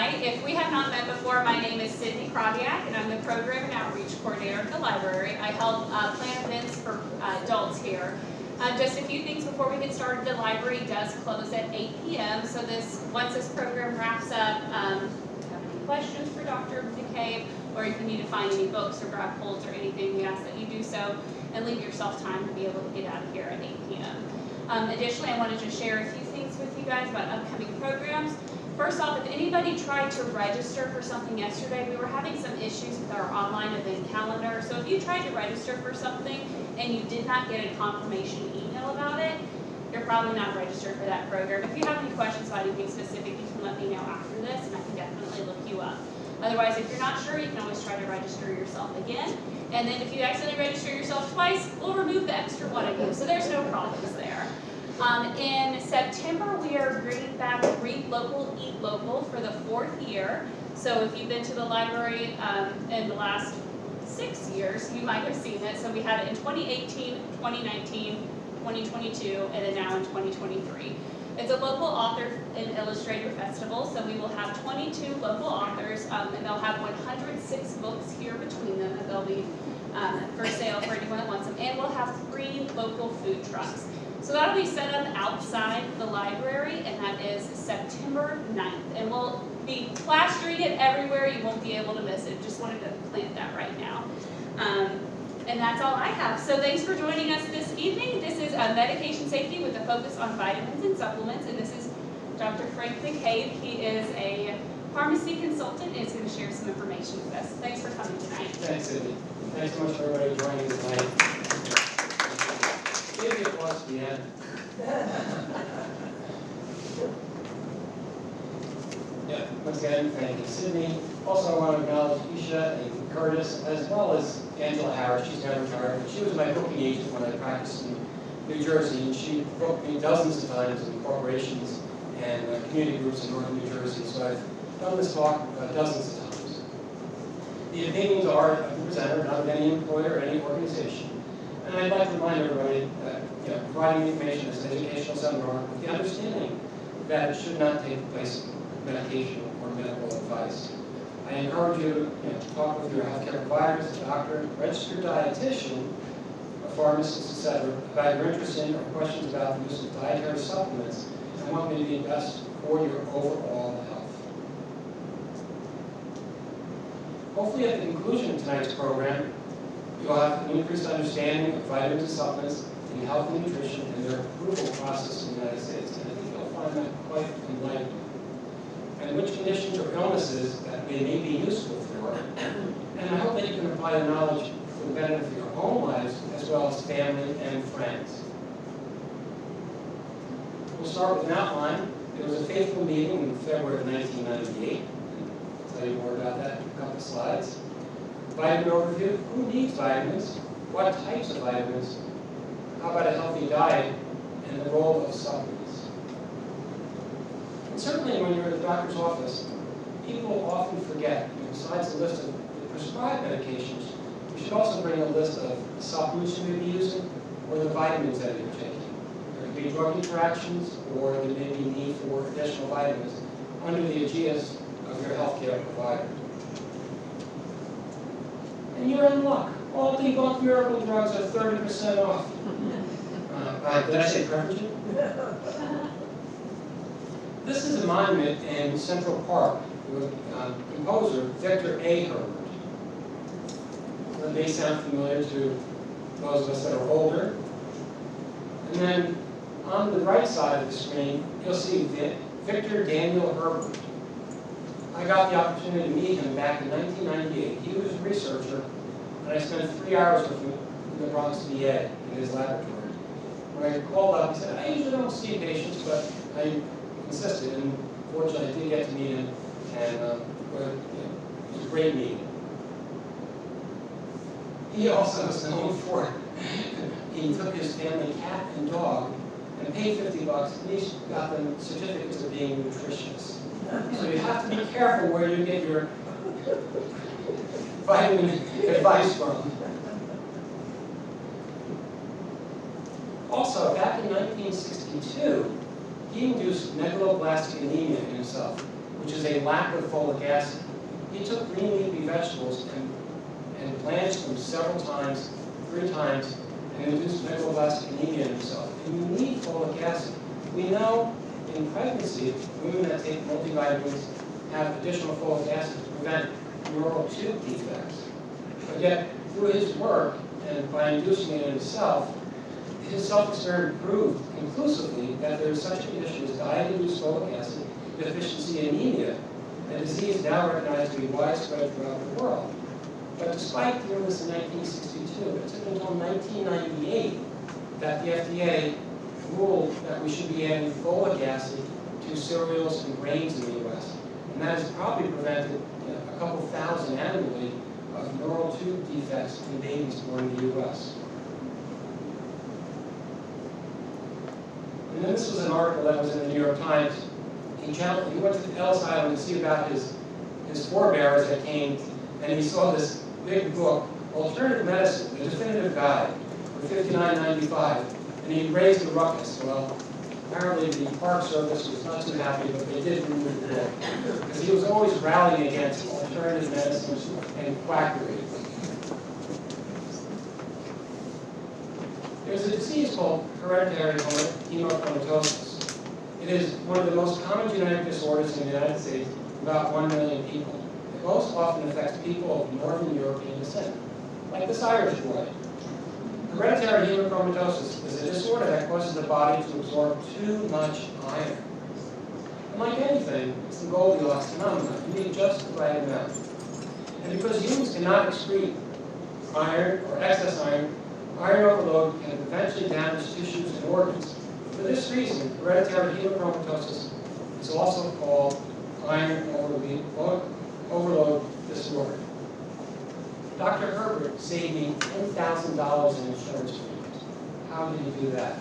tonight. If we have not met before, my name is Sydney Kraviak, and I'm the Program and Outreach Coordinator at the library. I help plan events for adults here. Just a few things before we get started. The library does close at 8 p.m. So once this program wraps up, if you have any questions for Dr. McCabe, or if you need to find any books or grab holds or anything, we ask that you do so and leave yourself time to be able to get out of here at 8 p.m. Additionally, I wanted to share a few things with you guys about upcoming programs. First off, if anybody tried to register for something yesterday, we were having some issues with our online event calendar. So if you tried to register for something and you did not get a confirmation email about it, you're probably not registered for that program. If you have any questions about anything specific, you can let me know after this, and I can definitely look you up. Otherwise, if you're not sure, you can always try to register yourself again. And then if you accidentally register yourself twice, we'll remove the extra one of you. So there's no problems there. In September, we are bringing back Read Local, Eat Local for the 4th year. So if you've been to the library in the last 6 years, you might have seen it. So we had it in 2018, 2019, 2022, and then now in 2023. It's a local author and illustrator festival, so we will have 22 local authors, and they'll have 106 books here between them, and they'll be for sale for anyone that wants them. And we'll have 3 local food trucks. So that'll be set up outside the library, and that is September 9th. And we'll be plastering it everywhere. You won't be able to miss it. Just wanted to plant that right now. And that's all I have. So thanks for joining us this evening. This is medication safety with a focus on vitamins and supplements. And this is Dr. Frank McCabe. He is a pharmacy consultant and is going to share some information with us. Thanks for coming tonight. Thanks, Cindy. Thanks so much for everybody joining tonight. Give me applause at the end. Yeah, once again, thank you, Sydney. Also, I want to acknowledge Isha and Curtis, as well as Angela Harris. She's now retired, but she was my booking agent when I practiced in New Jersey, and she booked me dozens of times in corporations and community groups in northern New Jersey. So I've done this talk dozens of times. The opinions are of the presenter, not of any employer or any organization. And I'd like to remind everybody that providing information is an educational seminar with the understanding that it should not take the place of medication or medical advice. I encourage you to talk with your healthcare providers, a doctor, registered dietitian, a pharmacist, etc., about your interest in or questions about the use of dietary supplements and what may be best for your overall health. Hopefully at the conclusion of tonight's program, you'll have an increased understanding of vitamins and supplements in health and nutrition and their approval process in the United States. And I think you'll find that quite enlightening. And which conditions or illnesses that they may be useful for. And I hope that you can apply the knowledge for the benefit of your own lives as well as family and friends. We'll start with an outline. It was a faithful meeting in February of 1998. I'll tell you more about that in a couple of slides. Vitamin overview, who needs vitamins, what types of vitamins, how about a healthy diet, and the role of supplements. And certainly when you're at the doctor's office, people often forget, besides the list of the prescribed medications, you should also bring a list of the supplements you may be using or the vitamins that you're taking. There could be drug interactions or there may be need for additional vitamins under the aegis of your healthcare provider. And you're in luck. All debunk miracle drugs are 30% off. Did I say preference? This is a monument in Central Park with composer Victor A. Herbert. That may sound familiar to those of us that are older. And then on the right side of the screen, you'll see Victor Daniel Herbert. I got the opportunity to meet him back in 1998. He was a researcher, and I spent 3 hours with him in the Bronx, VA, in his laboratory. When I called up, he said, I usually don't see patients, but I insisted, and fortunately I did get to meet him, and it was a great meeting. He also was known for, he took his family cat and dog and paid $50, and each got them certificates of being nutritious. So you have to be careful where you get your vitamin advice from. Also, back in 1962, he induced megaloblastic anemia in himself. which is a lack of folic acid. He took green leafy vegetables and blanched them several times, 3 times, and induced megaloblastic anemia in himself. And you need folic acid. We know in pregnancy, women that take multivitamins have additional folic acid to prevent neural tube defects. But yet, through his work, and by inducing it in himself, his self-experiment proved conclusively that there is such a condition as diet-induced folic acid deficiency anemia, a disease now recognized to be widespread throughout the world. But despite doing this in 1962, it took until 1998 that the FDA ruled that we should be adding folic acid to cereals and grains in the U.S. And that has probably prevented a couple thousand annually of neural tube defects in babies born in the U.S. And then this was an article that was in the New York Times. He went to Ellis Island to see about his forebears that came, and he saw this big book, Alternative Medicine, the Definitive Guide, for $59.95, and he raised the ruckus. Well, apparently the Park Service was not too happy, but they did remove the book, because he was always rallying against alternative medicine and quackery. There's a disease called hereditary hemochromatosis. It is one of the most common genetic disorders in the United States, about 1 million people. It most often affects people of Northern European descent, like this Irish boy. Hereditary hemochromatosis is a disorder that causes the body to absorb too much iron. And like anything, it's the Goldilocks phenomenon. You need just the right amount. And because humans cannot excrete iron or excess iron, iron overload can eventually damage tissues and organs. For this reason, hereditary hemochromatosis is also called iron overload disorder. Dr. Herbert saved me $10,000 in insurance premiums. How did he do that?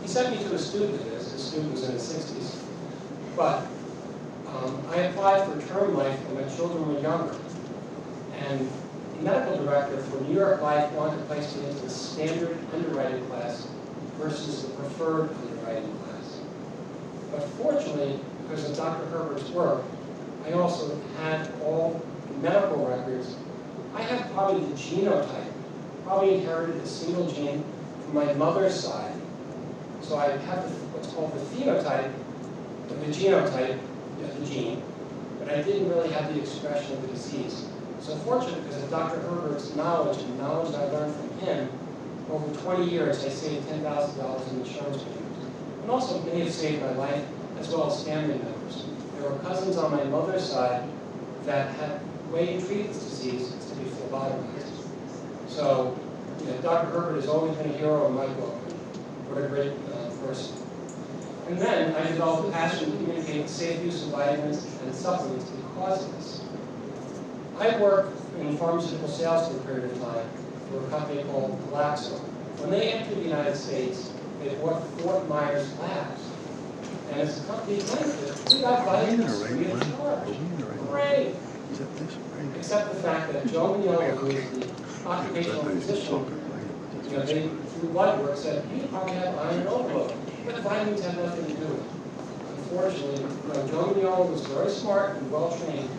He sent me to a student of his. His student was in his 60s. But I applied for term life when my children were younger. And the medical director for New York Life wanted to place me into the standard underwriting class versus the preferred underwriting class. But fortunately, because of Dr. Herbert's work, I also had all the medical records. I have probably the genotype, probably inherited a single gene from my mother's side. So I have what's called the phenotype, the genotype, the gene, but I didn't really have the expression of the disease. So fortunately, because of Dr. Herbert's knowledge and knowledge I learned from him, over 20 years I saved $10,000 in insurance payments. And also may have saved my life, as well as family members. There were cousins on my mother's side that had the way you treat this disease is to be phlebotomized. So, Dr. Herbert has always been a hero in my book. What a great person. And then I developed a passion to communicate the safe use of vitamins and supplements because of this. I worked in pharmaceutical sales for a period of time for a company called Glaxo. When they entered the United States, they bought Fort Myers Labs. And as a company benefit, we got vitamins free of charge. Great. Except the fact that Joe Mignolo, who is the occupational physician, they, through blood work, said, you probably have iron overload. But vitamins have nothing to do with it. Unfortunately, Joe Mignolo was very smart and well-trained.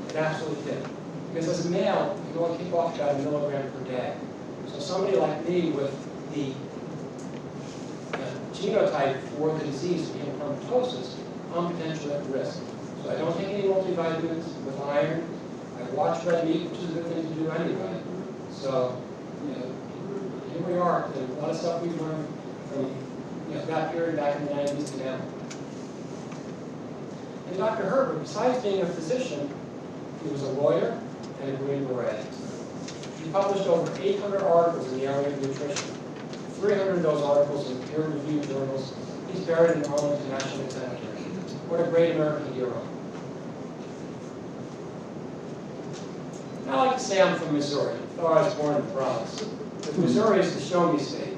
It absolutely did. Because as a male, you only kick off about 1 milligram per day. So somebody like me with the genotype for the disease of hemochromatosis, I'm potentially at risk. So I don't take any multivitamins with iron. I watch red meat, which is a good thing to do anyway. So, here we are. There's a lot of stuff we've learned from that period back in the 90s to now. And Dr. Herbert, besides being a physician, he was a lawyer and a Green Beret. He published over 800 articles in the area of nutrition. 300 of those articles in peer-reviewed journals. He's buried in Arlington National Cemetery. What a great American hero. I like to say I'm from Missouri, though I was born in the Bronx. But Missouri is the show me state.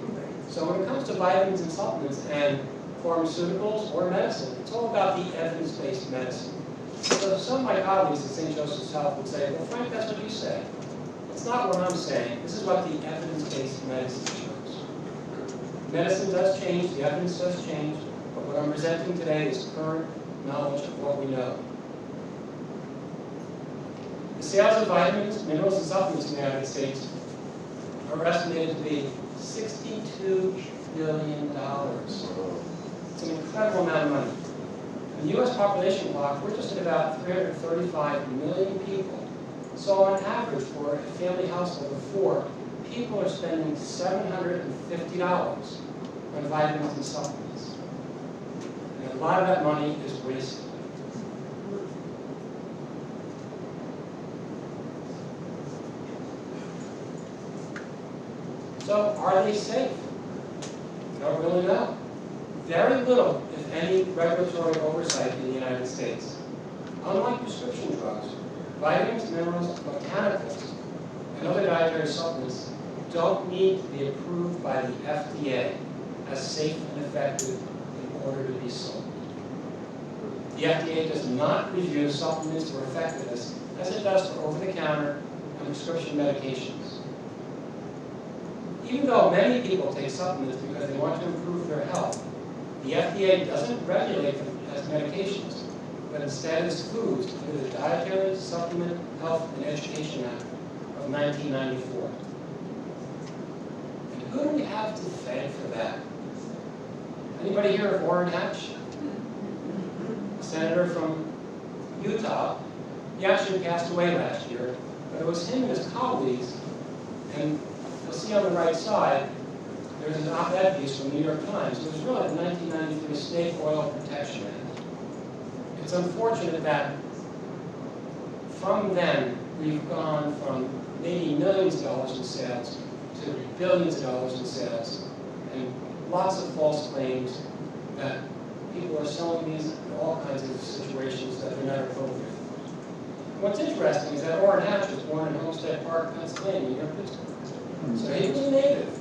So when it comes to vitamins and supplements and pharmaceuticals or medicine, it's all about the evidence-based medicine. So some of my colleagues at St. Joseph's Health would say, well, Frank, that's what you say. It's not what I'm saying. This is what the evidence-based medicine shows. Medicine does change, the evidence does change, but what I'm presenting today is current knowledge of what we know. The sales of vitamins, minerals, and supplements in the United States are estimated to be $62 billion. It's an incredible amount of money. In the U.S. population clock, we're just at about 335 million people. So on average, for a family household of 4, people are spending $750 on vitamins and supplements. And a lot of that money is wasted. So are they safe? Don't really know. Very little, if any, regulatory oversight in the United States. Unlike prescription drugs, vitamins, minerals, botanicals, and other dietary supplements don't need to be approved by the FDA as safe and effective in order to be sold. The FDA does not review supplements for effectiveness as it does for over-the-counter and prescription medications. Even though many people take supplements because they want to improve their health, the FDA doesn't regulate them as medications, but instead as foods under the Dietary Supplement, Health, and Education Act of 1994. And who do we have to thank for that? Anybody hear of Orrin Hatch? A senator from Utah. He actually passed away last year, but it was him and his colleagues, and you'll see on the right side, there's an op-ed piece from the New York Times. It was really the 1993 Snake Oil Protection Act. It's unfortunate that from then, we've gone from maybe millions of dollars in sales to billions of dollars in sales, and lots of false claims that people are selling these in all kinds of situations that they're not appropriate. What's interesting is that Orrin Hatch was born in Homestead Park, Pennsylvania, near Pittsburgh. So he was a native.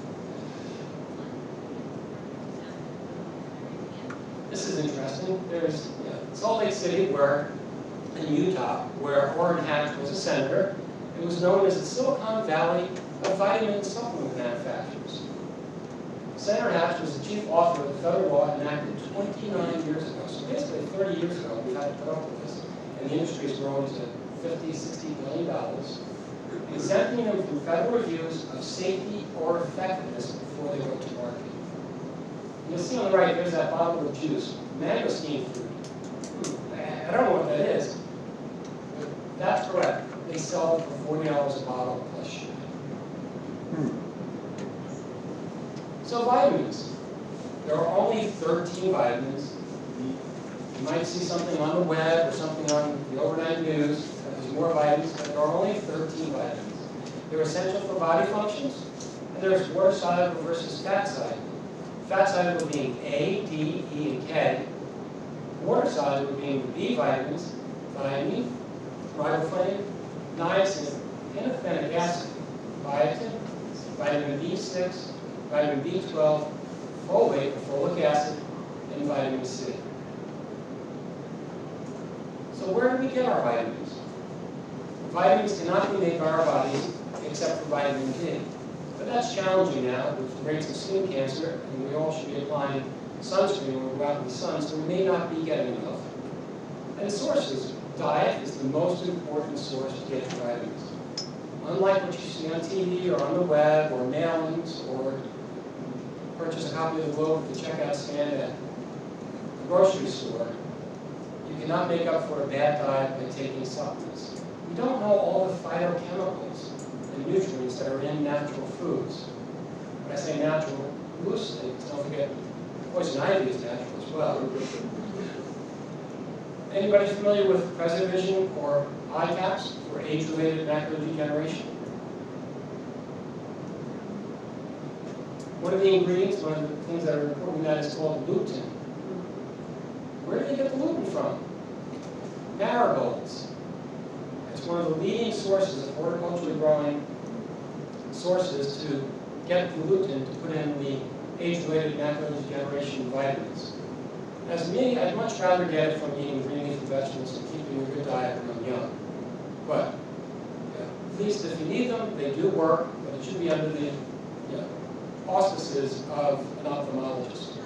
This is interesting. There's Salt Lake City, in Utah, where Orrin Hatch was a senator. It was known as the Silicon Valley of vitamin and supplement manufacturers. Senator Hatch was the chief author of the federal law enacted 29 years ago. So basically 30 years ago, we had to put up with this. And the industry has grown to $50, $60 billion. Exempting them from federal reviews of safety or effectiveness before they go to market. You'll see on the right, there's that bottle of juice, mangosteen fruit. I don't know what that is, but that's correct. They sell it for $40 a bottle plus shipping. So vitamins. There are only 13 vitamins. You might see something on the web or something on the overnight news that there's more vitamins, but there are only 13 vitamins. They're essential for body functions, and there's water soluble versus fat soluble. Fat soluble being A, D, E, and K. Water soluble being the B vitamins, thiamine, riboflavin, niacin, pantothenic acid, biotin, vitamin B6, vitamin B12, folate or folic acid, and vitamin C. So where do we get our vitamins? Vitamins cannot be made by our bodies except for vitamin D. But that's challenging now with rates of skin cancer, and we all should be applying sunscreen when we go out in the sun, so we may not be getting enough. And the sources, diet is the most important source to get your vitamins. Unlike what you see on TV or on the web or mailings or purchase a copy of the Globe at the checkout stand at the grocery store, you cannot make up for a bad diet by taking supplements. We don't know all the phytochemicals and nutrients that are in natural foods. When I say natural, loosely, don't forget poison ivy is natural as well. Anybody familiar with PreserVision or eye caps for age-related macular degeneration? One of the ingredients, one of the things that are important in that is called lutein. Where do they get the lutein from? Marigolds. It's one of the leading sources of horticulturally growing sources to get the lutein to put in the age-related macular degeneration vitamins. As me, I'd much rather get it from eating green leafy vegetables and keeping a good diet when I'm young. But at least if you need them, they do work, but it should be under the auspices of an ophthalmologist.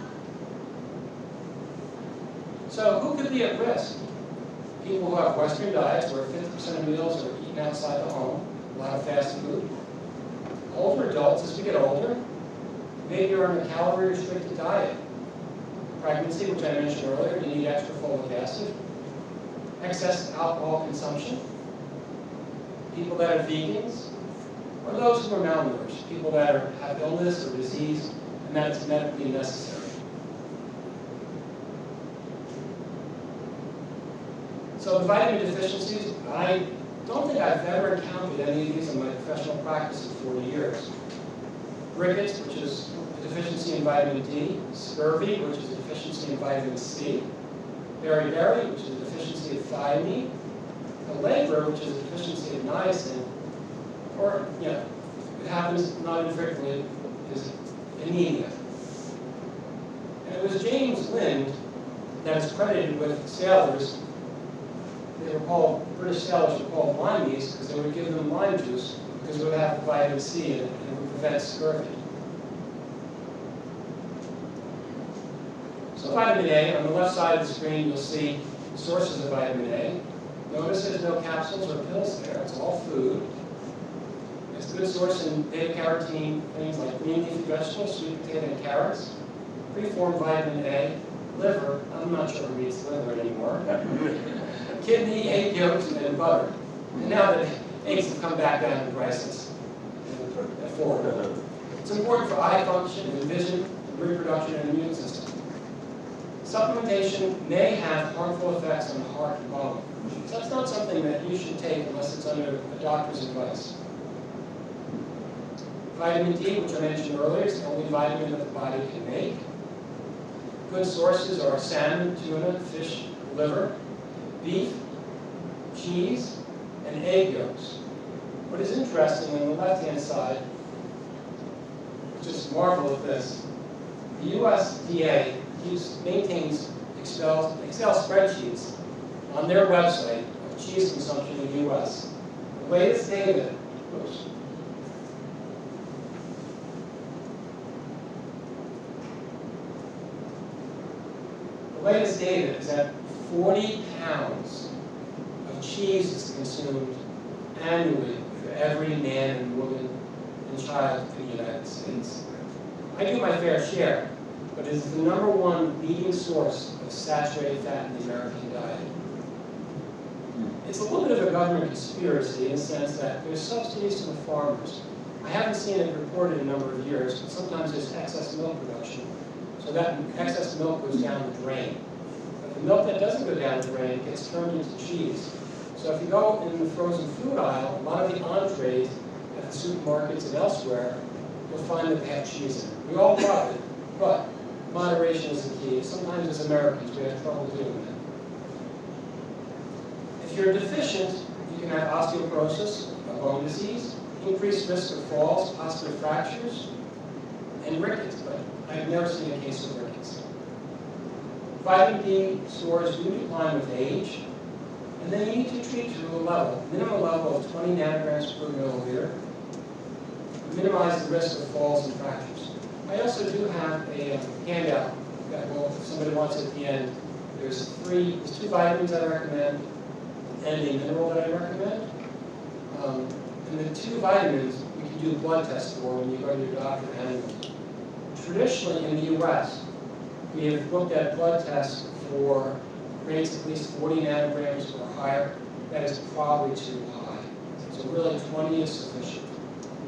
So who could be at risk? People who have Western diets where 50% of meals are eaten eaten outside the home, a lot of fast food. Older adults, as we get older, maybe you're on a calorie-restricted diet. Pregnancy, which I mentioned earlier, you need extra folic acid. Excess alcohol consumption. People that are vegans, or those who are malnourished, people that have illness or disease, and that it's medically necessary. So the vitamin deficiencies, I don't think I've ever encountered any of these in my professional practice in 40 years. Rickets, which is a deficiency in vitamin D. Scurvy, which is a deficiency in vitamin C. Beriberi, which is a deficiency of thiamine. Pellagra, which is a deficiency of niacin. Or, it happens not infrequently, is anemia. And it was James Lind that is credited with sailors. They were called, British sailors were called limeys because they would give them lime juice because it would have vitamin C in it and it would prevent scurvy. So vitamin A, on the left side of the screen you'll see sources of vitamin A. Notice there's no capsules or pills there, it's all food. It's a good source in beta-carotene, things like green leafy vegetables, sweet potato and carrots. Preformed vitamin A, liver, I'm not sure who eats liver anymore. Kidney, egg yolks, and butter. And now that eggs have come back down in prices, affordable. It's important for eye function and vision, reproduction, and immune system. Supplementation may have harmful effects on the heart and bone. So that's not something that you should take unless it's under a doctor's advice. Vitamin D, which I mentioned earlier, is the only vitamin that the body can make. Good sources are salmon, tuna, fish, liver, beef, cheese, and egg yolks. What is interesting on the left-hand side, just marvel at this, the USDA maintains Excel spreadsheets on their website of cheese consumption in the U.S. The latest data, is that 40 pounds of cheese is consumed annually for every man and woman and child in the United States. I do my fair share, but it is the #1 leading source of saturated fat in the American diet. It's a little bit of a government conspiracy in the sense that there's subsidies to the farmers. I haven't seen it reported in a number of years, but sometimes there's excess milk production, so that excess milk goes down the drain. But the milk that doesn't go down the drain gets turned into cheese. So if you go in the frozen food aisle, a lot of the entrees at the supermarkets and elsewhere, you'll find that they have cheese in it. We all love it, but moderation is the key. Sometimes as Americans, we have trouble doing that. If you're deficient, you can have osteoporosis, a bone disease, increased risk of falls, possibly fractures, and rickets, but I've never seen a case of rickets. Vitamin D stores do decline with age, and then you need to treat to a level, minimum level of 20 nanograms per milliliter, minimize the risk of falls and fractures. I also do have a handout that if somebody wants it at the end. There's 2 vitamins I recommend and a mineral that I recommend. And the 2 vitamins we can do blood tests for when you go to your doctor annually. Traditionally in the U.S., we have looked at blood tests for rates at least 40 nanograms or higher. That is probably too high. So really 20 is sufficient.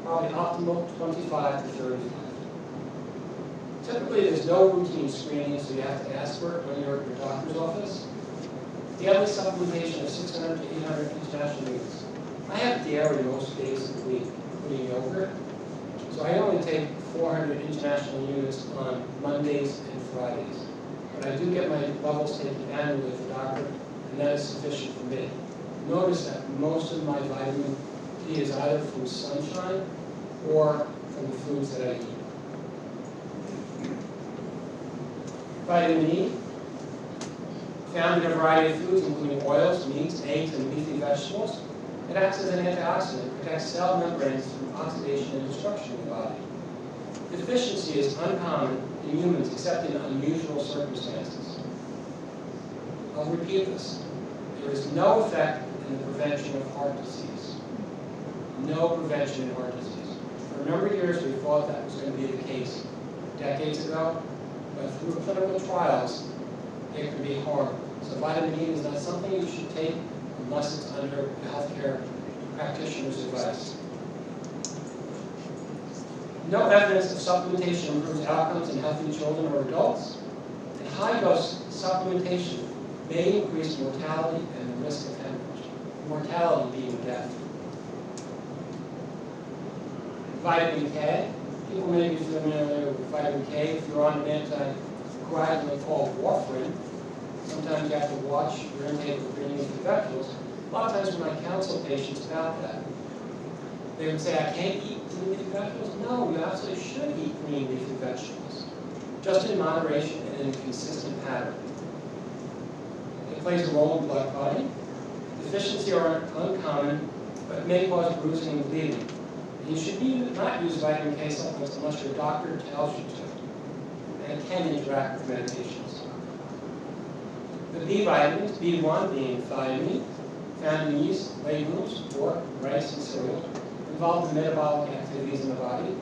Probably optimal 25 to 35. Typically there's no routine screening, so you have to ask for it when you're at your doctor's office. Daily supplementation of 600 to 800 international units. I have dairy most days of the week, including yogurt. So I only take 400 international units on Mondays and Fridays. But I do get my levels taken annually at the doctor, and that is sufficient for me. Notice that most of my vitamin D is either from sunshine or from the foods that I eat. Vitamin E, found in a variety of foods, including oils, meats, eggs, and leafy vegetables. It acts as an antioxidant, protects cell membranes from oxidation and destruction in the body. Deficiency is uncommon in humans except in unusual circumstances. I'll repeat this. There is no effect in the prevention of heart disease. no prevention in heart disease. For a number of years, we thought that was going to be the case decades ago, but through clinical trials, it can be harmful. So vitamin E is not something you should take unless it's under a healthcare practitioner's advice. No evidence of supplementation improves outcomes in healthy children or adults. And high-dose supplementation may increase mortality and the risk of hemorrhage. Mortality being death. Vitamin K. People may be familiar with vitamin K if you're on an anticoagulant called warfarin. Sometimes you have to watch your intake of green leafy vegetables. A lot of times when I counsel patients about that, they would say, I can't eat green leafy vegetables. No, you absolutely should eat green leafy vegetables, just in moderation and in a consistent pattern. It plays a role in blood clotting. Deficiency are uncommon, but may cause bruising and bleeding. And you should not use vitamin K supplements unless your doctor tells you to, and it can interact with medications. The B vitamins, B1 being thiamine, found in yeast, legumes, pork, rice, and cereal, involved in metabolic activities in the body.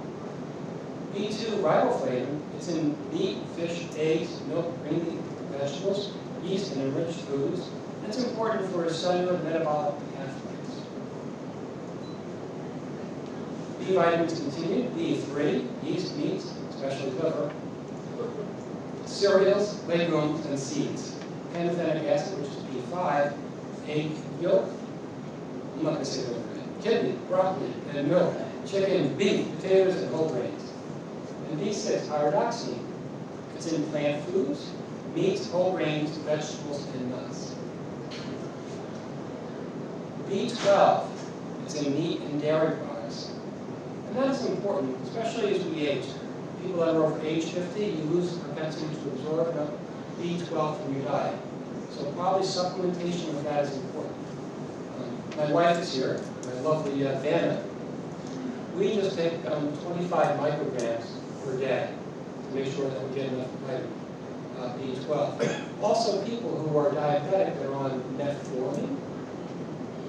B2 riboflavin, it's in meat, fish, eggs, milk, green leafy vegetables, yeast, and enriched foods. And it's important for cellular metabolic pathways. B vitamins continued. B3, yeast, meats, especially liver, cereals, legumes, and seeds. Pantothenic acid, which is B5, egg yolk, I'm not going to say that over again, kidney, broccoli, and milk, chicken, beef, potatoes, and whole grains. And B6, pyridoxine, it's in plant foods, meats, whole grains, vegetables, and nuts. B12, it's in meat and dairy products. And that's important, especially as we age. People that are over age 50, you lose the propensity to absorb B12 from your diet. So probably supplementation with that is important. My wife is here, my lovely Vanna. We just take 25 micrograms per day to make sure that we get enough vitamin B12. Also, people who are diabetic that are on metformin.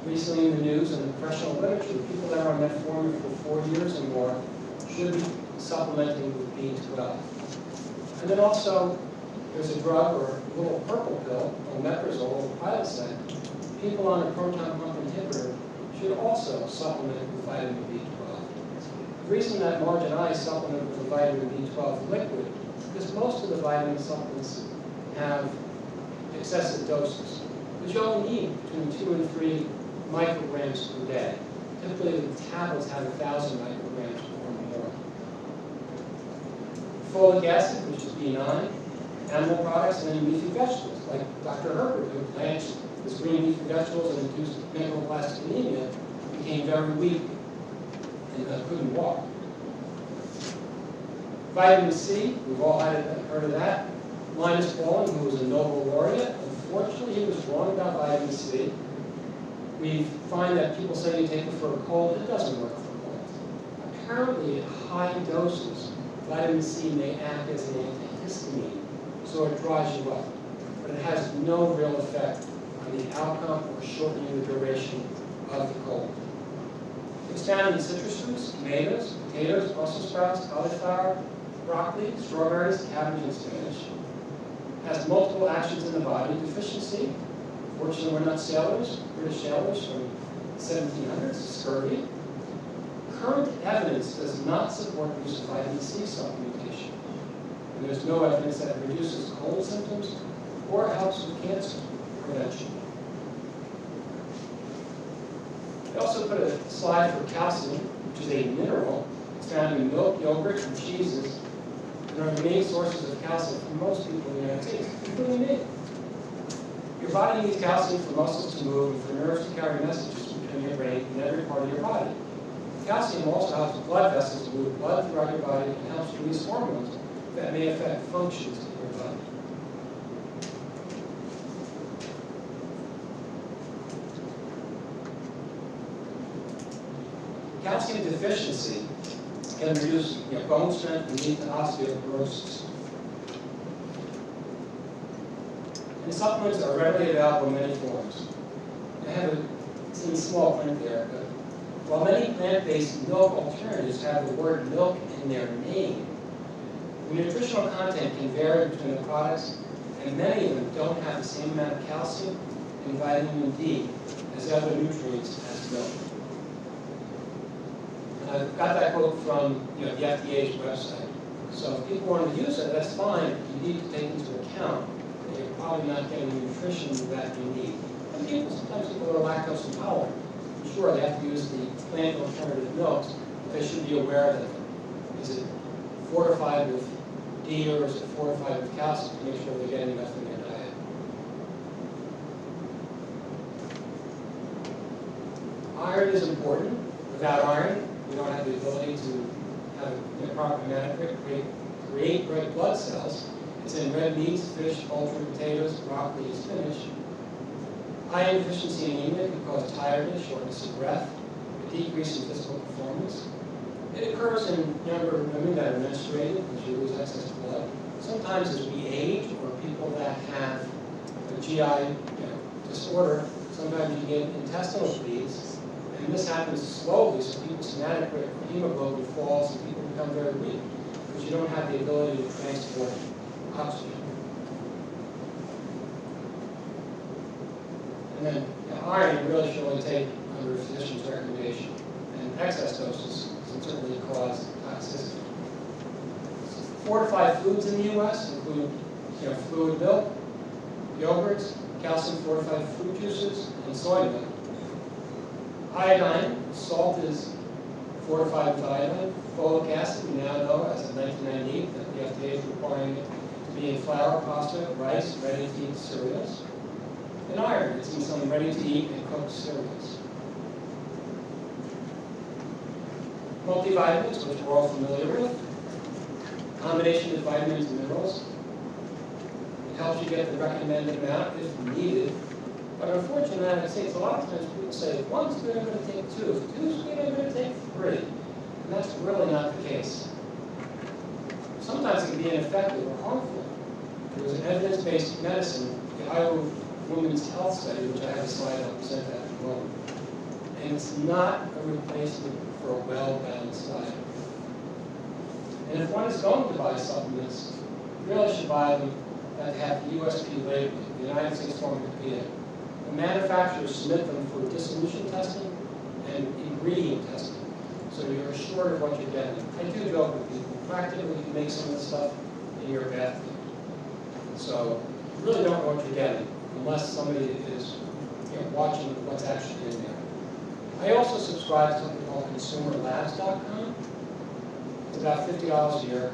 Recently in the news and the professional literature, people that are on metformin for 4 years or more should be supplementing with B12. And then also, there's a drug or a little purple pill, omeprazole or Prilosec. People on a proton pump inhibitor should also supplement with vitamin B12. The reason that Marge and I supplement with the vitamin B12 liquid is because most of the vitamin supplements have excessive doses. But you only need between 2 and 3 micrograms per day. Typically, the tablets have 1,000 micrograms or more. Folic acid, which is B9, animal products, and then leafy vegetables, like Dr. Herbert, who blanched his green leafy vegetables and induced megaloblastic anemia, became very weak and couldn't walk. Vitamin C, we've all heard of that. Linus Pauling, who was a Nobel laureate, unfortunately he was wrong about vitamin C. We find that people say you take it for a cold, it doesn't work for colds. Apparently, at high doses, vitamin C may act as an antihistamine, so it dries you up. But it has no real effect on the outcome or shortening the duration of the cold. It's found in citrus fruits, tomatoes, potatoes, Brussels sprouts, cauliflower, broccoli, strawberries, cabbage, and spinach. It has multiple actions in the body. Deficiency, fortunately we're not sailors, British sailors from the 1700s, scurvy. Current evidence does not support the use of vitamin C supplementation. And there's no evidence that it reduces cold symptoms or helps with cancer prevention. We also put a slide for calcium, which is a mineral. It's found in milk, yogurt, and cheeses, and are the main sources of calcium for most people in the United States, including me. Your body needs calcium for muscles to move and for nerves to carry messages between your brain and every part of your body. Calcium also helps blood vessels move blood throughout your body and helps release hormones that may affect functions in your body. Calcium deficiency can reduce bone strength and lead to osteoporosis. And supplements are readily available in many forms. I have it in small print there, but While many plant-based milk alternatives have the word milk in their name, the nutritional content can vary between the products, and many of them don't have the same amount of calcium and vitamin D as other nutrients as milk. And I've got that quote from the FDA's website. So if people want to use it, that's fine. You need to take into account that you're probably not getting the nutrition that you need. And sometimes people are lactose intolerant. Sure, they have to use the plant alternative milks, but they should be aware that is it fortified with D or is it fortified with calcium to make sure they're getting enough in their diet. Iron is important. Without iron, we don't have the ability to have a proper hematocrit, create red blood cells. It's in red meats, fish, poultry, potatoes, broccoli, and spinach. Iron deficiency anemia can cause tiredness, shortness of breath, a decrease in physical performance. It occurs in younger women that are menstruated, because you lose excess blood. Sometimes as we age, or people that have a GI disorder, sometimes you get intestinal bleeds, and this happens slowly, so people's hematocrit or hemoglobin falls, and people become very weak, because you don't have the ability to transport oxygen. And then iron you really should only take under a physician's recommendation. And excess doses can certainly cause toxicity. Fortified foods in the U.S. include fluid milk, yogurts, calcium-fortified fruit juices, and soy milk. Iodine, salt is fortified with iodine. Folic acid, we now know as of 1998 that the FDA is requiring it to be in flour, pasta, rice, ready-to-eat cereals. And iron, it's in some ready-to-eat and cooked cereals. Multivitamins, which we're all familiar with. Combination of vitamins and minerals. It helps you get the recommended amount if needed. But unfortunately, in the United States, a lot of times people say, if one's good, I'm going to take two. If two's good, I'm going to take three. And that's really not the case. Sometimes it can be ineffective or harmful. There was an evidence-based medicine, the Iowa Women's Health Study, which I have a slide I'll present that in a moment. And it's not a replacement for a well-balanced diet. And if one is going to buy supplements, you really should buy them that have the USP label, the United States Pharmacopoeia. The manufacturers submit them for dissolution testing and ingredient testing, so you're assured of what you're getting. I do joke with people, practically you can make some of the stuff in your bathtub. So you really don't know what you're getting unless somebody is watching what's actually in there. I also subscribe to something called consumerlabs.com. It's about $50 a year,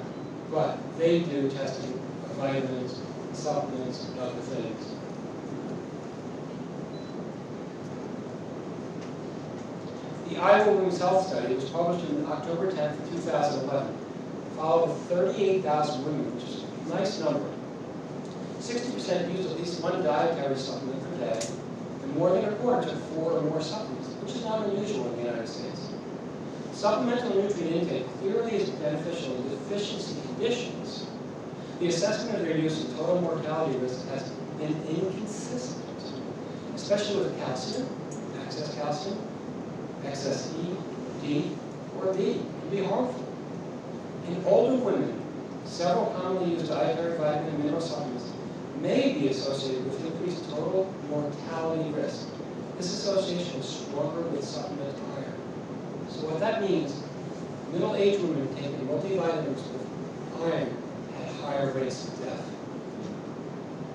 but they do testing of vitamins, supplements, and other things. The Iowa Women's Health Study was published on October 10th, 2011. Followed 38,000 women, which is a nice number. 60% used at least one dietary supplement per day, and more than a quarter took 4 or more supplements, which is not unusual in the United States. Supplemental nutrient intake clearly is beneficial in deficiency conditions. The assessment of their use and total mortality risk has been inconsistent, especially with calcium, excess E, D, or B can be harmful. In older women, several commonly used dietary vitamin and mineral supplements may be associated with increased total mortality risk. This association is stronger with supplemental iron. So what that means, middle-aged women taking multivitamins with iron had higher rates of death.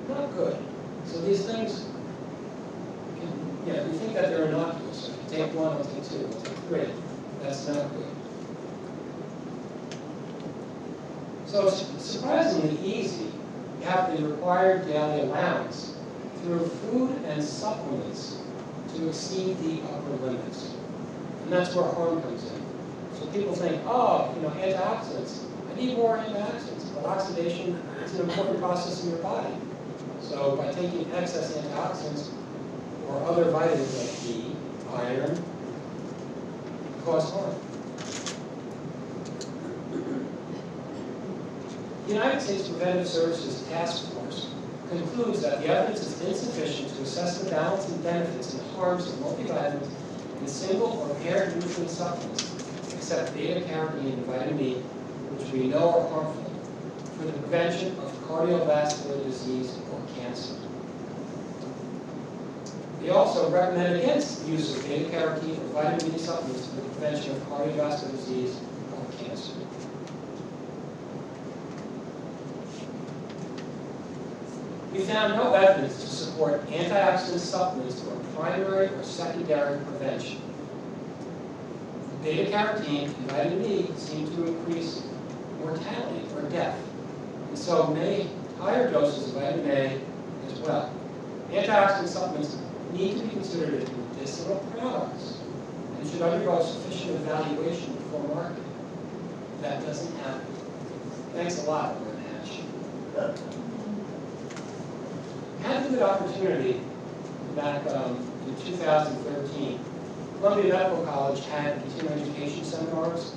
Not good. So these things, you think that they're innocuous. So if you take one, I'll take two, I'll take three. That's not good. So it's surprisingly easy to have the required daily allowance through food and supplements to exceed the upper limits. And that's where harm comes in. So people think, oh, antioxidants. I need more antioxidants. But oxidation is an important process in your body. So by taking excess antioxidants or other vitamins like D, iron, cause harm. The United States Preventive Services Task Force concludes that the evidence is insufficient to assess the balance and benefits and harms of multivitamins in single or paired nutrient supplements, except beta-carotene and vitamin E, which we know are harmful, for the prevention of cardiovascular disease or cancer. They also recommend against the use of beta-carotene or vitamin E supplements for the prevention of cardiovascular disease or cancer. We found no evidence to support antioxidant supplements for primary or secondary prevention. Beta-carotene and vitamin E seem to increase mortality or death, and so may higher doses of vitamin A as well. Antioxidant supplements need to be considered as medicinal products and should undergo sufficient evaluation before marketing. That doesn't happen. Thanks a lot, Lauren Hatch. I had a good opportunity back in 2013. Columbia Medical College had continuing education seminars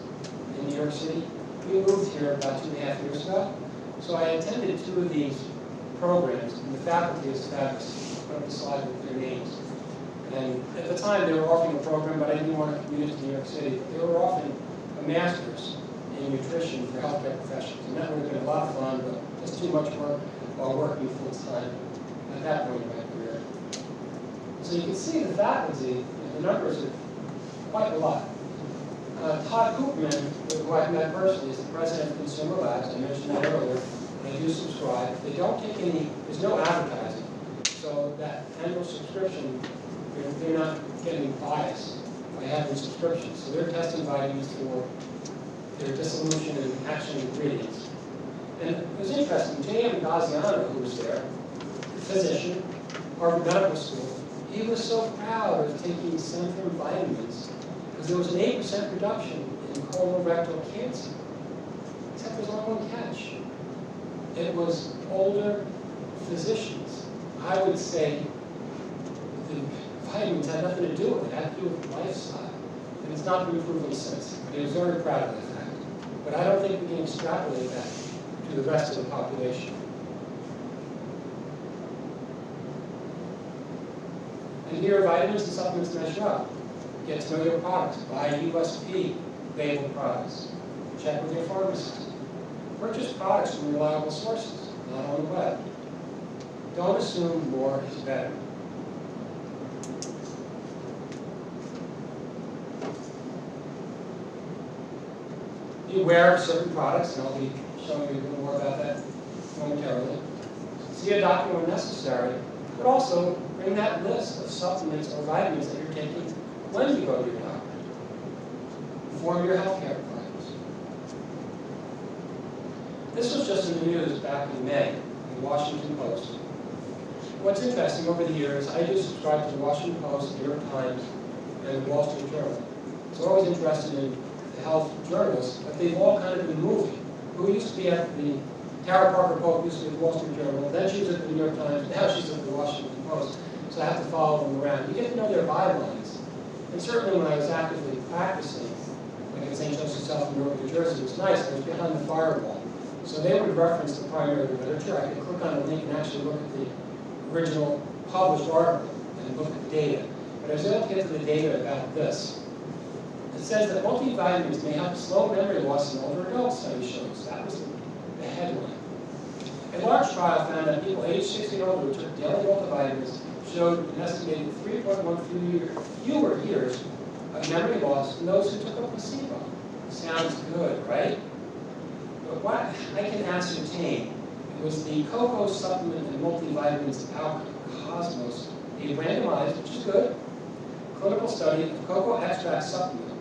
in New York City. We moved here about 2.5 years ago, so I attended 2 of these programs, and the faculty is fabulous. Put up the slide with their names. And at the time, they were offering a program, but I didn't want to commute to New York City. They were offering a master's in nutrition for healthcare professionals, and that would have been a lot of fun, but just too much work while working full-time at that point in my career. So you can see the faculty, the numbers are quite a lot. Todd Koopman, who I've met personally, is the president of Consumer Labs. I mentioned that earlier, and I do subscribe. They don't take any, there's no advertising. So that annual subscription, they're not getting biased by having subscriptions. So they're testing vitamins for their dissolution and action ingredients. And it was interesting, J.M. Gaziano, who was there, physician, Harvard Medical School, he was so proud of taking Centrum vitamins because there was an 8% reduction in colorectal cancer. Except there's only one catch. It was older physicians. I would say the vitamins had nothing to do with it. It had to do with lifestyle. And it's not been proven since. But he was very proud of that fact. But I don't think we can extrapolate that to the rest of the population. And here, vitamins and supplements measure up. Get to know your products. Buy USP labeled products. Check with your pharmacist. Purchase products from reliable sources, not on the web. Don't assume more is better. Be aware of certain products, and I'll be showing you a little more about that momentarily. See a doctor when necessary, but also bring that list of supplements or vitamins that you're taking when you go to your doctor. Inform your healthcare providers. This was just in the news back in May in the Washington Post. What's interesting, over the years, I do subscribe to the Washington Post, New York Times, and the Wall Street Journal. So I'm always interested in the health journals, but they've all kind of been moving. Who used to be at the Tara Parker Pope used to be at the Wall Street Journal, then she was at the New York Times, now she's at the Washington Post. So I have to follow them around. You get to know their bylines. And certainly when I was actively practicing, like at St. Joseph's Health in Newark, New Jersey, it was nice. I was behind the firewall. So they would reference the primary literature. I could click on the link and actually look at the original published article and look at the data. But I was able to get to the data about this. It says that multivitamins may help slow memory loss in older adults, study shows. That was the headline. A large trial found that people aged 60 and older who took daily multivitamins showed an estimated 3.1 fewer years of memory loss than those who took a placebo. Sounds good, right? But what I can ascertain was the cocoa supplement and multivitamins outcome, Cosmos, a randomized, which is good, clinical study of cocoa extract supplement,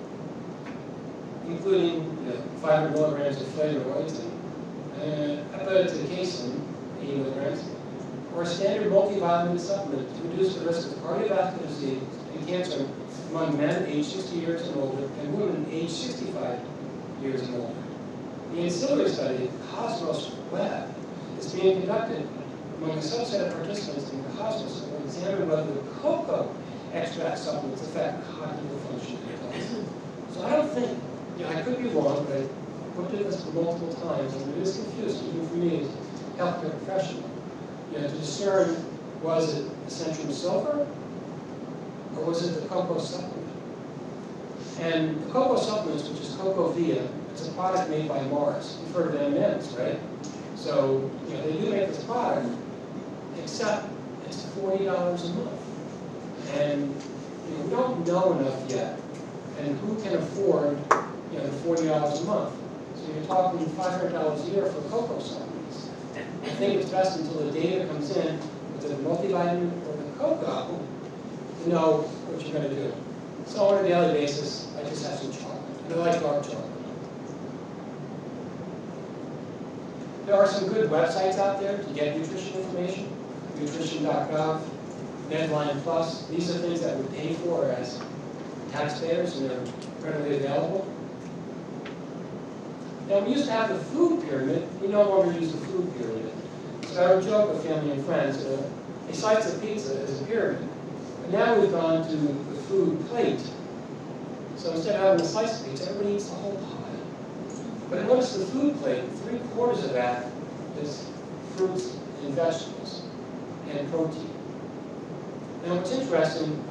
including 500 milligrams of flavonoids and epitacacin, 80 milligrams, or a standard multivitamin supplement to reduce the risk of cardiovascular disease and cancer among men aged 60 years and older and women aged 65 years and older. The ancillary study, Cosmos Web, is being conducted among a subset of participants in Cosmos to examine whether the cocoa extract supplements affect cognitive function in adults. So I don't think, I could be wrong, but I looked at this multiple times, and it is confusing, even for me as a healthcare professional. To discern, was it the Centrum Silver, or was it the cocoa supplement? And the cocoa supplements, which is Cocovia, it's a product made by Mars. You've heard of M&Ms, right? So, they do make this product, except it's $40 a month. And, we don't know enough yet. And who can afford, the $40 a month? So you're talking $500 a year for cocoa supplements. I think it's best until the data comes in with the multivitamin or the cocoa to know what you're going to do. So on a daily basis, I just have some chocolate. And I like dark chocolate. There are some good websites out there to get nutrition information. Nutrition.gov, Medline Plus. These are things that we pay for as taxpayers, and they're readily available. Now, we used to have the food pyramid. We no longer use the food pyramid. So I would joke with family and friends, a slice of pizza is a pyramid. But now we've gone to the food plate. So instead of having a slice of pizza, everybody eats the whole pie. But notice the food plate, 3/4 of that is fruits and vegetables and protein. Now what's interesting,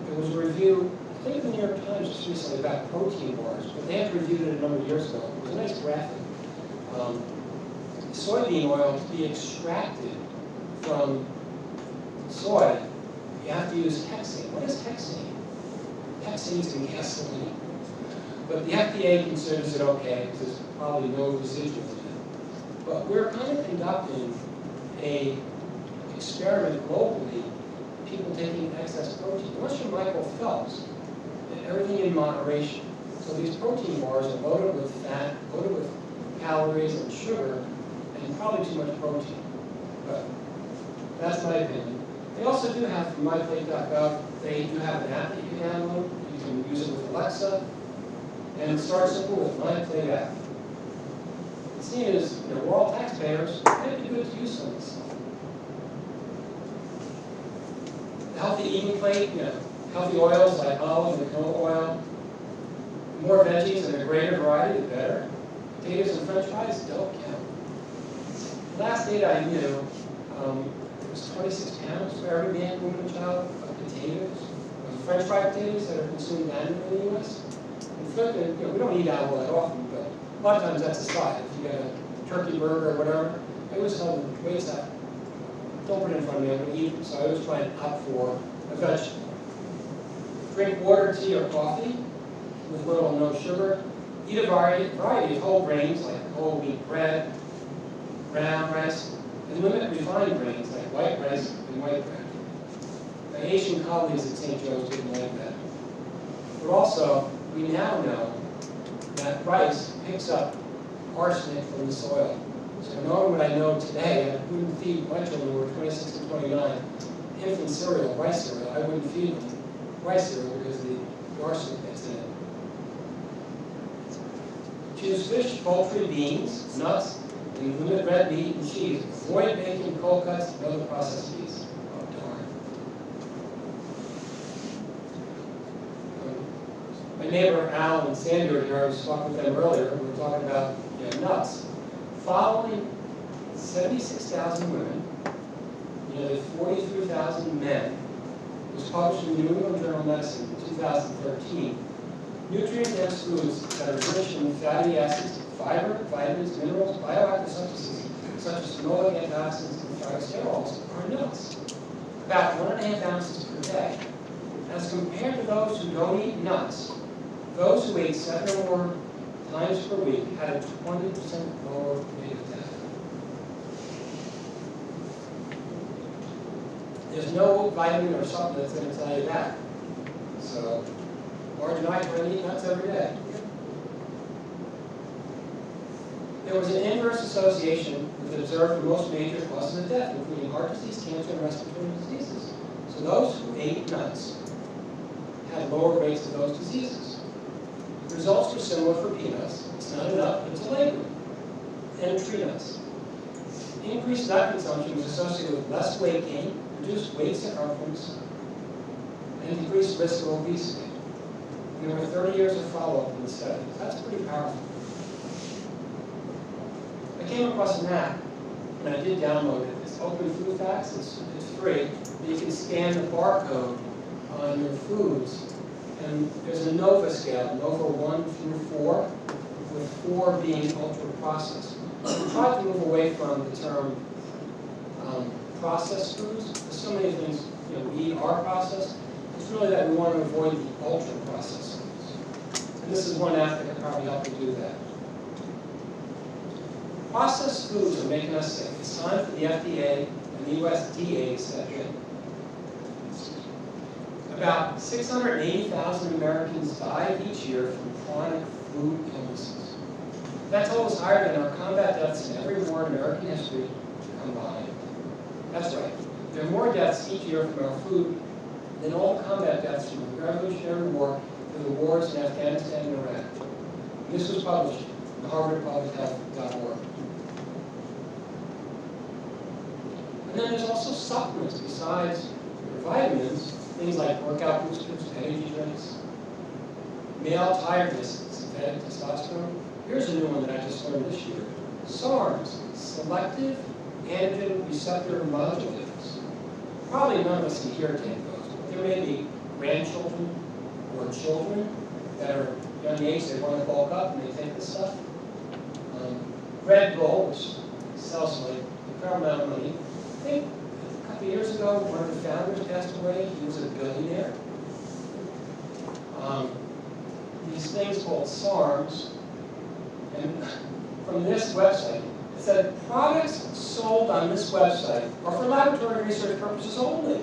there was a review, I think in the New York Times just recently, about protein bars, but they had reviewed it a number of years ago. It was a nice graphic. Soybean oil to be extracted from soy, you have to use hexane. What is hexane? Hexane's in gasoline. But the FDA considers it okay because there's probably no residual in it. But we're kind of conducting an experiment globally, people taking excess protein. Unless you're Michael Phelps, everything in moderation. So these protein bars are loaded with fat, loaded with calories and sugar, and probably too much protein. But that's my opinion. They also do have, from myplate.gov, they do have an app that you can download. You can use it with Alexa. And it starts simple with MyPlate app. The thing is, we're all taxpayers. It might be good to use some of this stuff. The healthy eating plate, healthy oils like olive and canola oil. The more veggies and a greater variety, the better. Potatoes and French fries don't count. The last data I knew, it was 26 pounds for every man, woman, and child of potatoes, of French fry potatoes that are consumed annually in the U.S. We don't eat apple that often, but a lot of times that's a side. If you get a turkey burger or whatever, I always tell them, wait a second, don't put it in front of me, I'm going to eat it. So I always try and opt for a vegetable. Drink water, tea, or coffee with little or no sugar. Eat a variety of whole grains like whole wheat bread, brown rice, and limit refined grains like white rice and white bread. My Asian colleagues at St. Joe's didn't like that. But also, we now know that rice picks up arsenic from the soil. So knowing what I know today, I wouldn't feed my children who were 26 and 29 infant cereal, rice cereal. I wouldn't feed them rice cereal because the arsenic that's in it. Choose fish, poultry, beans, nuts, and limit red meat and cheese. Avoid bacon, cold cuts, and other processed meats. Oh, darn. My neighbor Al and Sandy are here. I was talking with them earlier. We were talking about nuts. Following 76,000 women, nearly 43,000 men, it was published in the New England Journal of Medicine in 2013. Nutrient-dense foods that are rich in fatty acids, fiber, vitamins, minerals, bioactive substances such as phenolic antioxidants and phytosterols are nuts. About 1.5 ounces per day. As compared to those who don't eat nuts, those who ate 7 or more times per week had a 20% lower rate of death. There's no vitamin or supplement that's going to tell you that. So, Marge and I try to eat nuts every day. There was an inverse association that was observed for most major causes of death, including heart disease, cancer, and respiratory diseases. So those who ate nuts had lower rates of those diseases. The results were similar for peanuts. It's not a nut, but it's a legume. And tree nuts. Increased nut consumption was associated with less weight gain, reduced waist circumference, and decreased risk of obesity. And there were 30 years of follow-up in the study. That's pretty powerful. I came across an app, and I did download it. It's Open Food Facts. It's free. You can scan the barcode on your foods, And there's a NOVA scale, NOVA 1 through 4, with 4 being ultra-processed. We tried to move away from the term processed foods. There's so many things we eat are processed. It's really that we want to avoid the ultra-processed foods. And this is one app that can probably help you do that. Processed foods are making us sick. It's time for the FDA and the USDA to step in. About 680,000 Americans die each year from chronic food illnesses. That total is higher than our combat deaths in every war in American history combined. That's right. There are more deaths each year from our food than all combat deaths from the Revolutionary War to the wars in Afghanistan and Iraq. This was published in harvardpublichealth.org. And then there's also supplements besides your vitamins, things like workout boosters, energy drinks, male tiredness, synthetic testosterone. Here's a new one that I just learned this year. SARMs, selective androgen receptor modulators. Probably none of us can here take those, but there may be grandchildren or children that are young age, they want to bulk up and they take this stuff. Red Bull, which sells like a fair amount of money. I think a couple of years ago, one of the founders passed away. He was a billionaire. These things called SARMs, and from this website, it said products sold on this website are for laboratory research purposes only.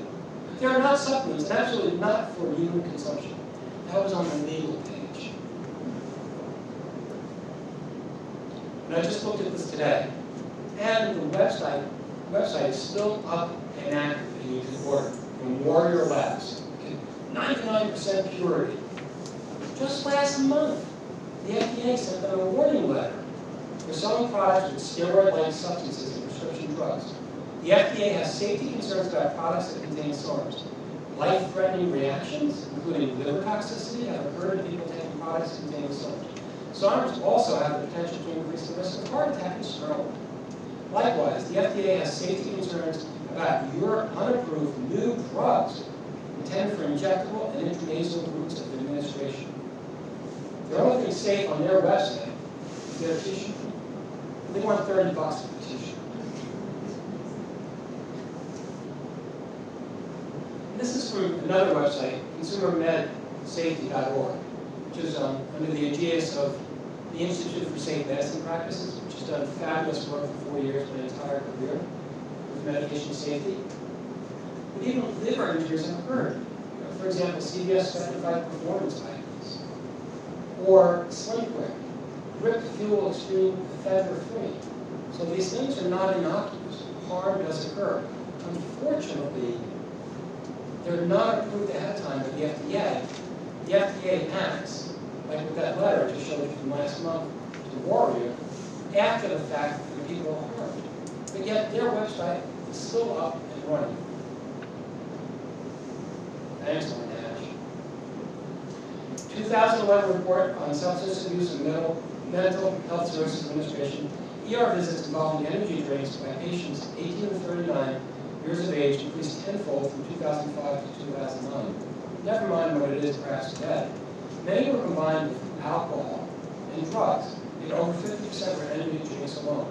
They are not supplements, and absolutely not for human consumption. That was on the legal page. And I just looked at this today, and the website is still up and active, and you can order from Warrior Labs. 99% purity. Just last month, the FDA sent them a warning letter for selling products with steroid-like substances and prescription drugs. The FDA has safety concerns about products that contain SARMs. Life-threatening reactions, including liver toxicity, have occurred in people taking products containing SARMs. SARMs also have the potential to increase the risk of heart attack and stroke. Likewise, the FDA has safety concerns about your unapproved new drugs intended for injectable and intranasal routes of administration. The only thing safe on their website is their t-shirt. They want $30 for the t-shirt. This is from another website, consumermedsafety.org, which is under the aegis of the Institute for Safe Medicine Practices, which has done fabulous work for 4 years, my entire career, with medication safety. But even liver injuries have occurred. For example, CVS specified performance vitamins, or Slim Quick, Grip Fuel Extreme Feather-Free. So these things are not innocuous. Harm does occur. Unfortunately, they're not approved ahead of time by the FDA. The FDA acts, like with that letter I just showed you from last month to Warrior, after the fact that the people are harmed. But yet their website is still up and running. Thanks, Lord Nash. 2011 report on substance abuse and mental health services administration. ER visits involving energy drinks by patients 18 to 39 years of age increased tenfold from 2005 to 2009. Never mind what it is perhaps today. Many were combined with alcohol and drugs, and over 50% were energy drinks alone.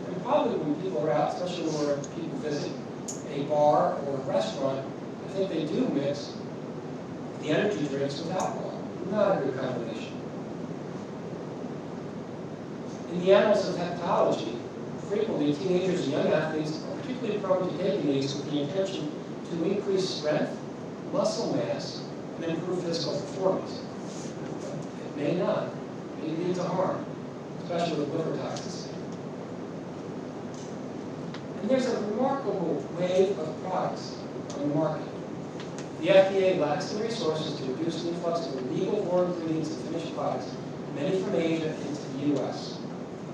And probably when people are out, especially when people visit a bar or a restaurant, I think they do mix the energy drinks with alcohol. Not a good combination. In the annals of hepatology, frequently teenagers and young athletes are particularly prone to taking these with the intention to increase strength, muscle mass, and improve physical performance. It may not. It may lead to harm, especially with liver toxicity. And there's a remarkable wave of products on the market. The FDA lacks the resources to reduce the influx of illegal foreign ingredients and finished products, many from Asia into the U.S.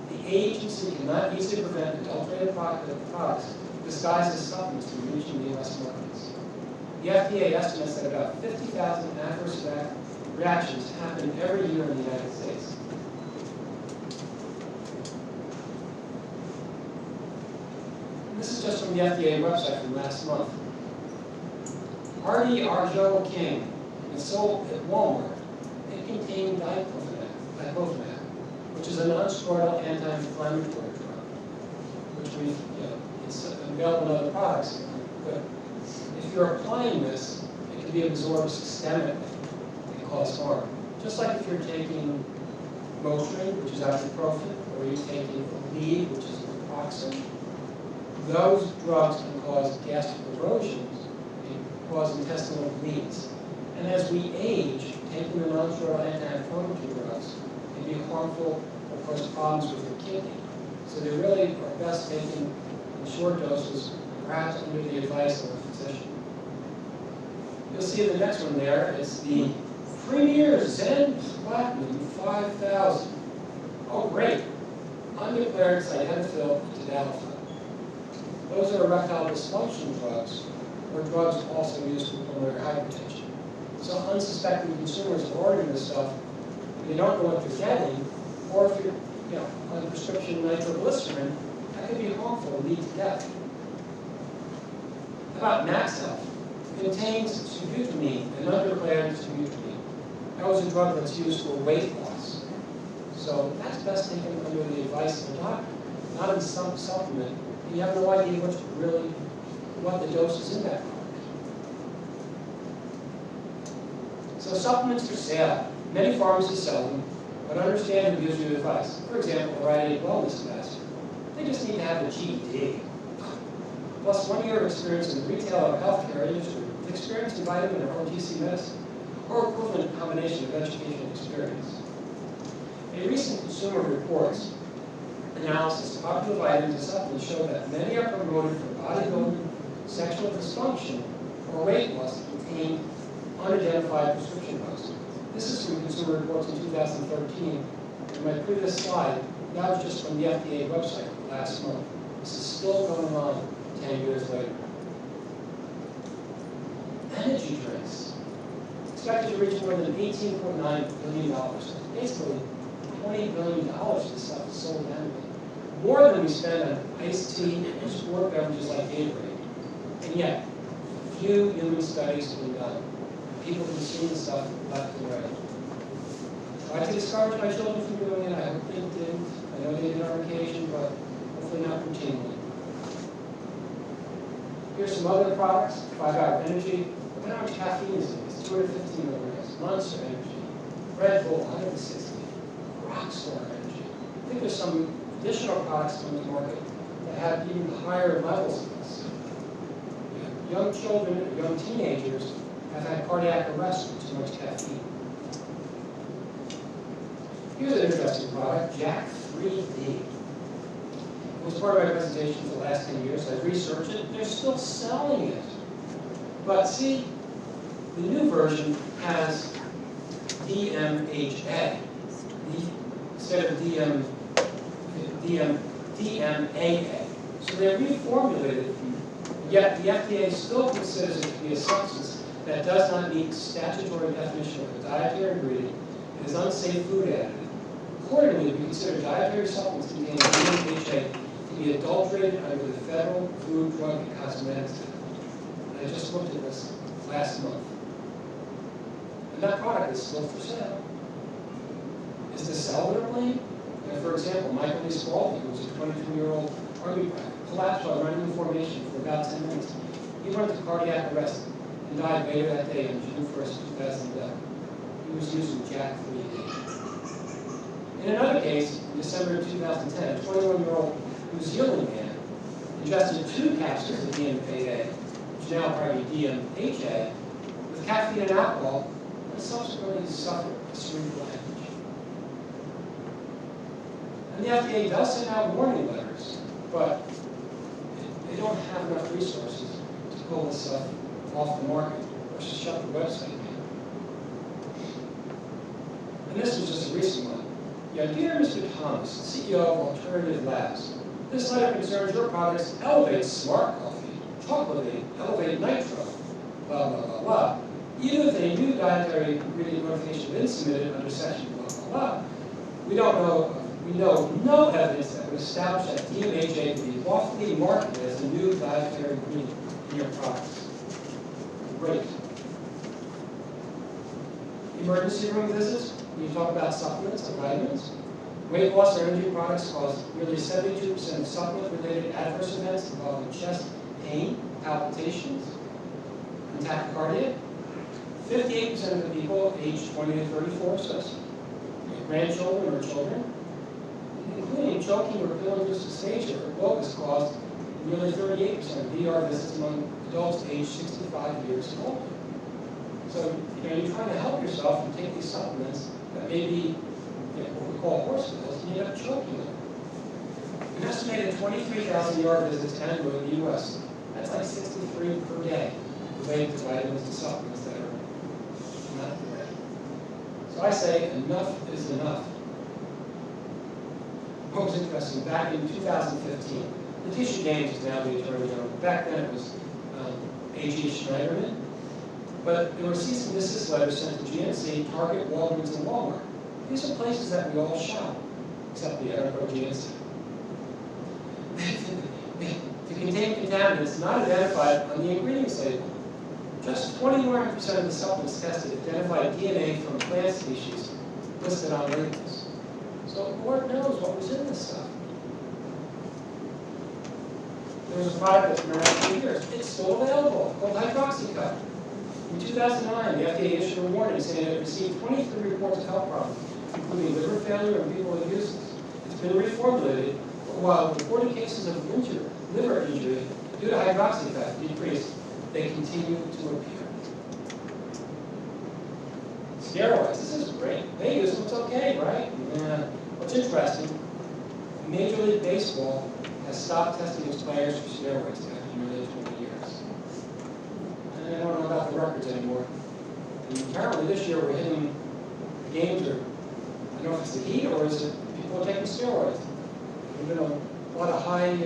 The agency cannot easily prevent adulterated products disguised as supplements from reaching the U.S. markets. The FDA estimates that about 50,000 adverse reactions happen every year in the United States. And this is just from the FDA website from last month. Artie Arjo King and sold at Walmart, it contained diclofenac, which is a non-steroidal anti-inflammatory drug, which it's available in other products. But if you're applying this, it can be absorbed systemically and cause harm. Just like if you're taking Motrin, which is ibuprofen, or you're taking lead, which is naproxen, those drugs can cause gastric erosions and cause intestinal bleeds. And as we age, taking the non-steroidal anti-inflammatory drugs can be harmful or cause problems with your kidney. So they really are best taken in short doses, perhaps under the advice of a physician. You'll see the next one there. It's the Premier Zen Platinum 5000. Oh, great. Undeclared sildenafil tadalafil. Those are erectile dysfunction drugs, or drugs also used for pulmonary hypertension. So unsuspecting consumers are ordering this stuff, they don't know what they're getting, or if you're on prescription nitroglycerin, that could be harmful and lead to death. How about Maxell? It contains sibutramine, an undeclared sibutramine. That was a drug that's used for weight loss. So that's best taken under the advice of a doctor, not in some supplement. And you have no idea what the dose is in that product. So supplements for sale. Many pharmacies sell them, but understand and use your advice. For example, the Rite Aid Wellness Master. They just need to have a GED. Plus 1 year of experience in the retail or healthcare industry, with experience in vitamin or OTC medicine, or equivalent combination of education and experience. A recent Consumer Reports analysis of popular vitamins and supplements show that many are promoted for bodybuilding, sexual dysfunction, or weight loss that contain unidentified prescription drugs. This is from Consumer Reports in 2013. In my previous slide, that was just from the FDA website last month. This is still going on 10 years later. Energy drinks. Expected to reach more than $18.9 billion. Basically, $20 billion this stuff is sold annually. More than we spend on iced tea or sport beverages like Gatorade. And yet, few human studies have been done. People consume the stuff left and right. Tried to discourage my children from doing it. I hope they didn't. I know they did on occasion, but hopefully not routinely. Here's some other products. 5 Hour Energy. Look at how much caffeine is in it. It's 215 milligrams. Monster Energy. Red Bull, 160. Rockstar Energy. I think there's some additional products on the market that have even higher levels of this. Young children, young teenagers have had cardiac arrest from too much caffeine. Here's an interesting product, Jack 3D. It was part of my presentation for the last 10 years. I researched it, and they're still selling it. But see, the new version has DMHA instead of DMAA. So they reformulated, yet the FDA still considers it to be a substance that does not meet statutory definition of a dietary ingredient and is unsafe food additive. Accordingly, we consider dietary supplements containing DMHA to be adulterated under the Federal Food, Drug, and Cosmetics Act. And I just looked at this last month. And that product is still for sale. Is the seller to blame? For example, Michael Lee Spalding, who was a 22-year-old Army brat, collapsed while running the formation for about 10 minutes. He went into cardiac arrest and died later that day on June 1st, 2011. He was using Jack 3D. In another case, in December of 2010, a 21-year-old New Zealand man ingested 2 capsules of DMAA, which now probably DMHA, with caffeine and alcohol, and subsequently suffered a cerebral hemorrhage. And the FDA does send out warning letters, but they don't have enough resources to pull this stuff off the market or to shut the website down. And this was just a recent one. Yeah, dear Mr. Thomas, CEO of Alternative Labs, this letter concerns your products Elevate Smart Coffee, Chocolate, Elevate Nitro, blah, blah, blah, blah. Even if a new dietary ingredient notification has been submitted under section blah, blah, blah, we know no evidence that would establish that DMHA to be lawfully marketed as a new dietary ingredient in your products. Great. Emergency room visits, when you talk about supplements and vitamins. Weight loss or energy products cause nearly 72% of supplement-related adverse events involving chest pain, palpitations, and tachycardia. 58% of the people aged 20 to 34, so grandchildren or children, including choking or pill-induced dysphagia or blocus, caused nearly 38% of ER visits among adults aged 65 years and older. So, you're trying to help yourself and take these supplements that may be what we call horse pills, and you end up choking them. An estimated 23,000 ER visits annually in the U.S. That's like 63 per day related to vitamins and supplements that are not correct. So I say enough is enough. What was interesting, back in 2015, Letitia James is now the Attorney General. Back then it was A.G. Schneiderman. But there were cease and desist letters sent to GNC, Target, Walgreens, and Walmart. These are places that we all shop, except the Eric GNC. To contain contaminants not identified on the ingredients label. Just 21% of the supplements tested identified DNA from plant species listed on labels. So the Lord knows what was in this stuff. There was a product that's been around for years. It's still available, called hydroxycut. In 2009, the FDA issued a warning saying it received 23 reports of health problems, including liver failure and people with uses. It's been reformulated, but while reported cases of liver injury due to hydroxycut decreased, they continue to appear. Steroids, this is great. They use them, it's okay, right? Yeah. What's interesting, Major League Baseball has stopped testing its players for steroids after nearly 20 years. And I don't know about the records anymore. And apparently this year we're hitting games, or I don't know if it's the heat or is it people are taking steroids. There's been a lot of high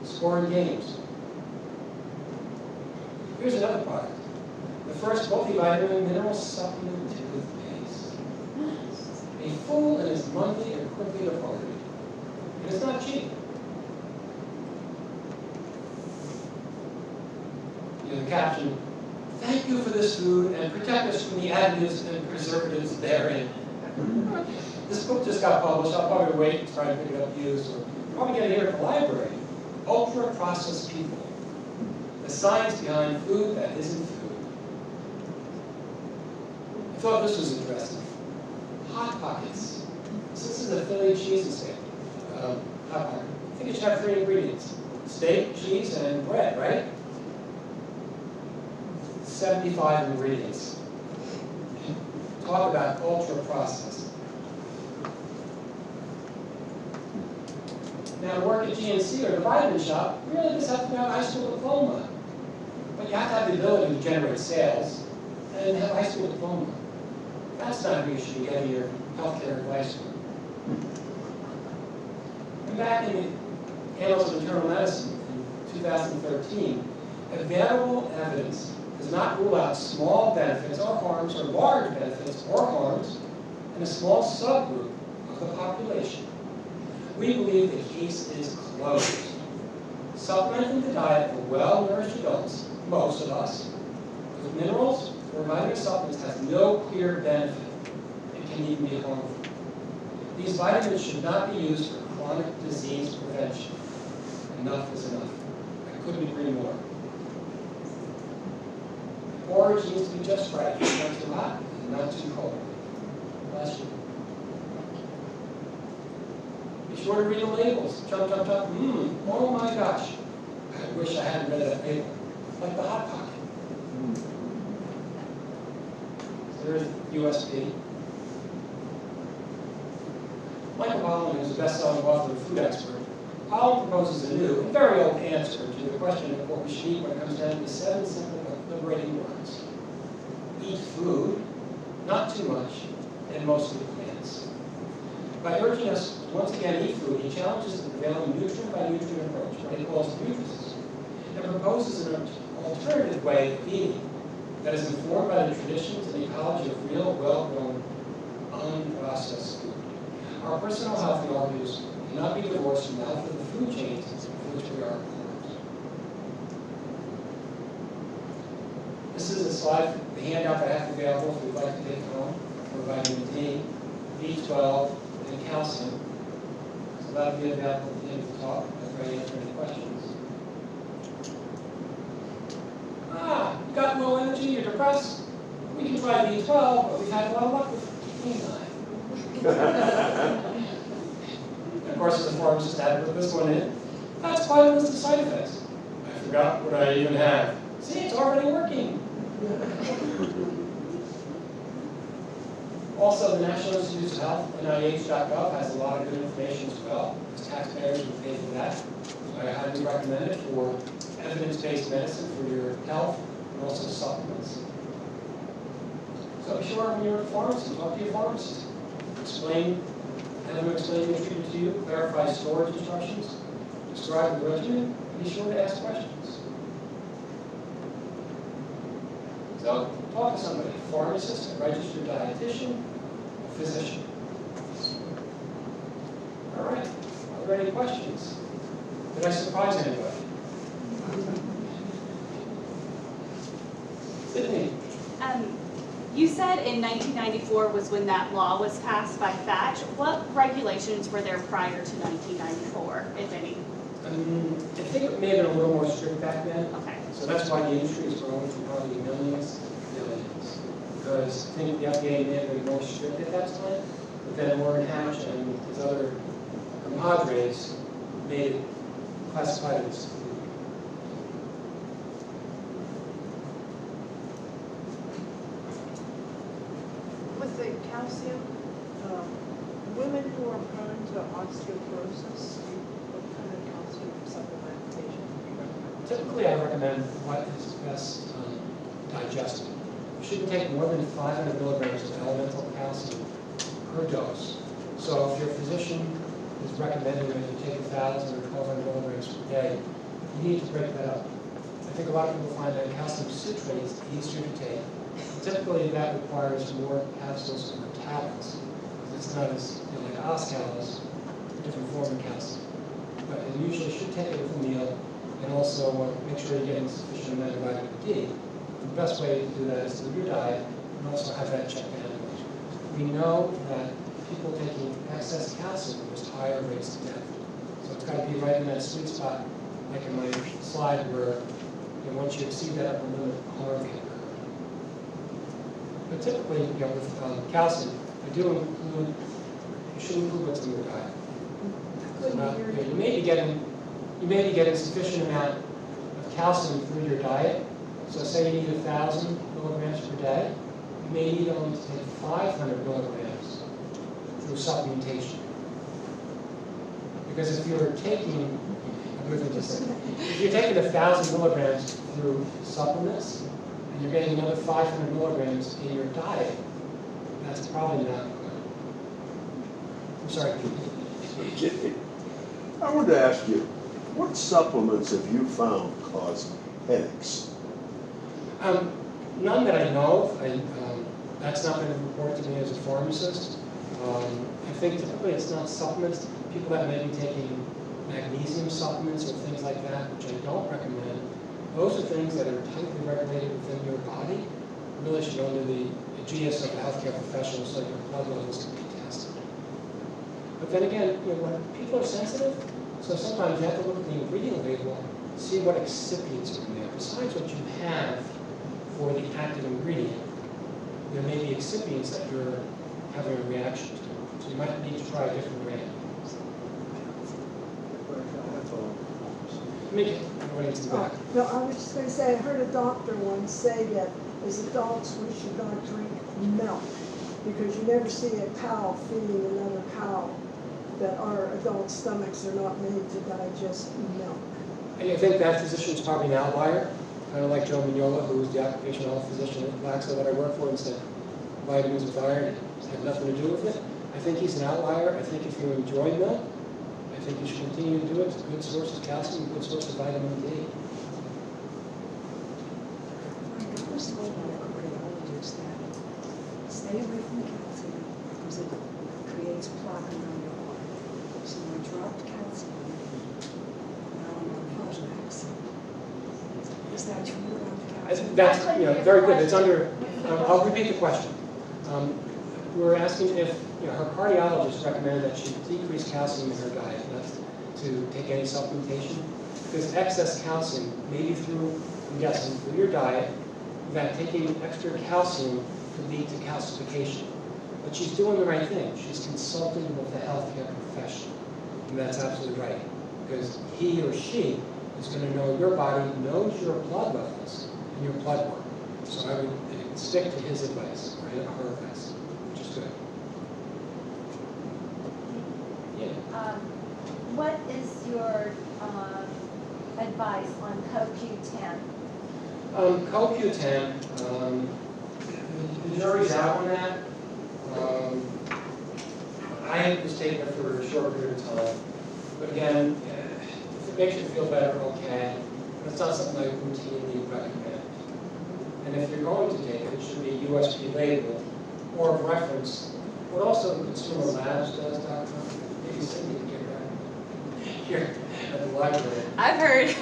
scoring games. Here's another product. The first multivitamin mineral supplement toothpaste. A full and is monthly or quickly departed. And it's not cheap. The caption, "Thank you for this food and protect us from the additives and preservatives therein." This book just got published. I'll probably wait and try to pick it up used, or probably get it here at the library. Ultra-processed people. The science behind food that isn't food. I thought this was interesting. Hot Pockets. So this is a Philly cheese and steak. Hot Pocket. I think it should have 3 ingredients. Steak, cheese, and bread, right? 75 ingredients. Talk about ultra-processed. Now, to work at GNC or the vitamin shop, you really just have to have a high school diploma. But you have to have the ability to generate sales and have a high school diploma. That's not who you should be getting your healthcare advice from. And back in the Annals of Internal Medicine in 2013, available evidence does not rule out small benefits or harms, or large benefits or harms in a small subgroup of the population. We believe the case is closed. Supplementing the diet for well-nourished adults, most of us, with minerals or vitamin supplements has no clear benefit. It can even be harmful. These vitamins should not be used for chronic disease prevention. Enough is enough. I couldn't agree more. Porridge needs to be just right. Not too hot, not too cold. Bless you. Be sure to read the labels. Chug, chug, chug. Oh my gosh. I wish I hadn't read that label. Like the Hot Pocket. So there's USP. Michael Pollan, who's a best-selling author and food expert, Pollan proposes a new and very old answer to the question of what we should eat when it comes down to the 7 simple but liberating words. Eat food, not too much, and mostly plants. By urging us to once again eat food, he challenges the prevailing nutrient-by-nutrient approach, what he calls nutricism, and proposes an alternative way of eating that is informed by the traditions and ecology of real, well-grown, unprocessed food. Our personal health, he argues, cannot be divorced from the health of the food chains of which we are a part. This is a slide, the handout that I have available if you'd like to take home for vitamin D, B12, and calcium. So that'll be available at the end of the talk. I'm ready to answer any questions. You got low energy, you're depressed. We can try B12, but we've had a lot of luck with B9. Of course, as a pharmacist, I had to put this one in. That's quite a list of side effects. I forgot what I even have. See, it's already working. Also, the National Institutes of Health, NIH.gov, has a lot of good information as well. As taxpayers, we pay for that. So I highly recommend it for evidence-based medicine for your health and also supplements. So be sure when you're at a pharmacy, talk to your pharmacist. Have them explain the treatment to you, clarify storage instructions, describe the regimen, and be sure to ask questions. So talk to somebody, a pharmacist, a registered dietitian, a physician. All right, are there any questions? Did I surprise anybody? Sydney. You said in 1994 was when that law was passed by Thatch. What regulations were there prior to 1994, if any? I think it may have been a little more strict back then. Okay. So that's why the industry is growing to probably millions and billions. Because I think the FDA may have been more strict at that time, but then Warren Hatch and his other compadres made it classified as food. With the calcium, women who are prone to osteoporosis, what kind of calcium supplementation do you recommend? Typically, I recommend what is best digested. You shouldn't take more than 500 milligrams of elemental calcium per dose. So if your physician is recommending that you take 1,000 or 1,200 milligrams per day, you need to break that up. I think a lot of people find that calcium citrate is easier to take. Typically, that requires more capsules or tablets. It's not as, like Oscal is a different form of calcium. But you usually should take it with a meal, and also make sure you're getting sufficient amount of vitamin D. The best way to do that is through your diet, and also have that checked annually. We know that people taking excess calcium there's higher rates of death. So it's got to be right in that sweet spot, like in my slide where once you exceed that upper limit, harm can occur. But typically, with calcium, I do include, you should include what's in your diet. So you may be getting sufficient amount of calcium through your diet. So say you need 1,000 milligrams per day, you may need only to take 500 milligrams through supplementation. Because if you're taking, if you're taking 1,000 milligrams through supplements, and you're getting another 500 milligrams in your diet, that's probably not good. I'm sorry. I wanted to ask you, what supplements have you found cause headaches? None that I know of. That's not been reported to me as a pharmacist. I think typically it's not supplements. People that may be taking magnesium supplements or things like that, which I don't recommend, those are things that are tightly regulated within your body. Really should go to the GS of a healthcare professional so your blood levels can be tested. But then again, when people are sensitive, so sometimes you have to look at the ingredient label, see what excipients are in there. Besides what you have for the active ingredient, there may be excipients that you're having a reaction to. So you might need to try a different brand. Mickey, everybody's in the back. No, I was just going to say, I heard a doctor once say that as adults we should not drink milk because you never see a cow feeding another cow, that our adult stomachs are not made to digest milk. I think that physician is probably an outlier, kind of like Joe Mignola, who was the occupational health physician at Laxo that I worked for and said vitamins with iron had nothing to do with it. I think he's an outlier. I think if you enjoy milk, I think you should continue to do it. It's a good source of calcium, a good source of vitamin D. I was told by a cardiologist that stay away from calcium because it creates plaque around your heart. So I dropped calcium. Now I'm on Fosmax. Is that true about the calcium? That's, very good, it's under, I'll repeat the question. We're asking if, her cardiologist recommended that she decrease calcium in her diet, not to take any supplementation, because excess calcium, maybe through, I'm guessing, through your diet, that taking extra calcium could lead to calcification. But she's doing the right thing. She's consulting with a healthcare professional. And that's absolutely right. Because he or she is going to know your body, knows your blood levels and your blood work. So I would stick to his advice, or her advice, which is good. Yeah. What is your advice on CoQ10? CoQ10, the jury's out on that. I was taking it for a short period of time. But again, if it makes you feel better, okay. But it's not something I routinely recommend. And if you're going to take it, it should be USP labeled or of reference. What also consumerlabs.com. Maybe Cindy can get that here at the library. I've heard.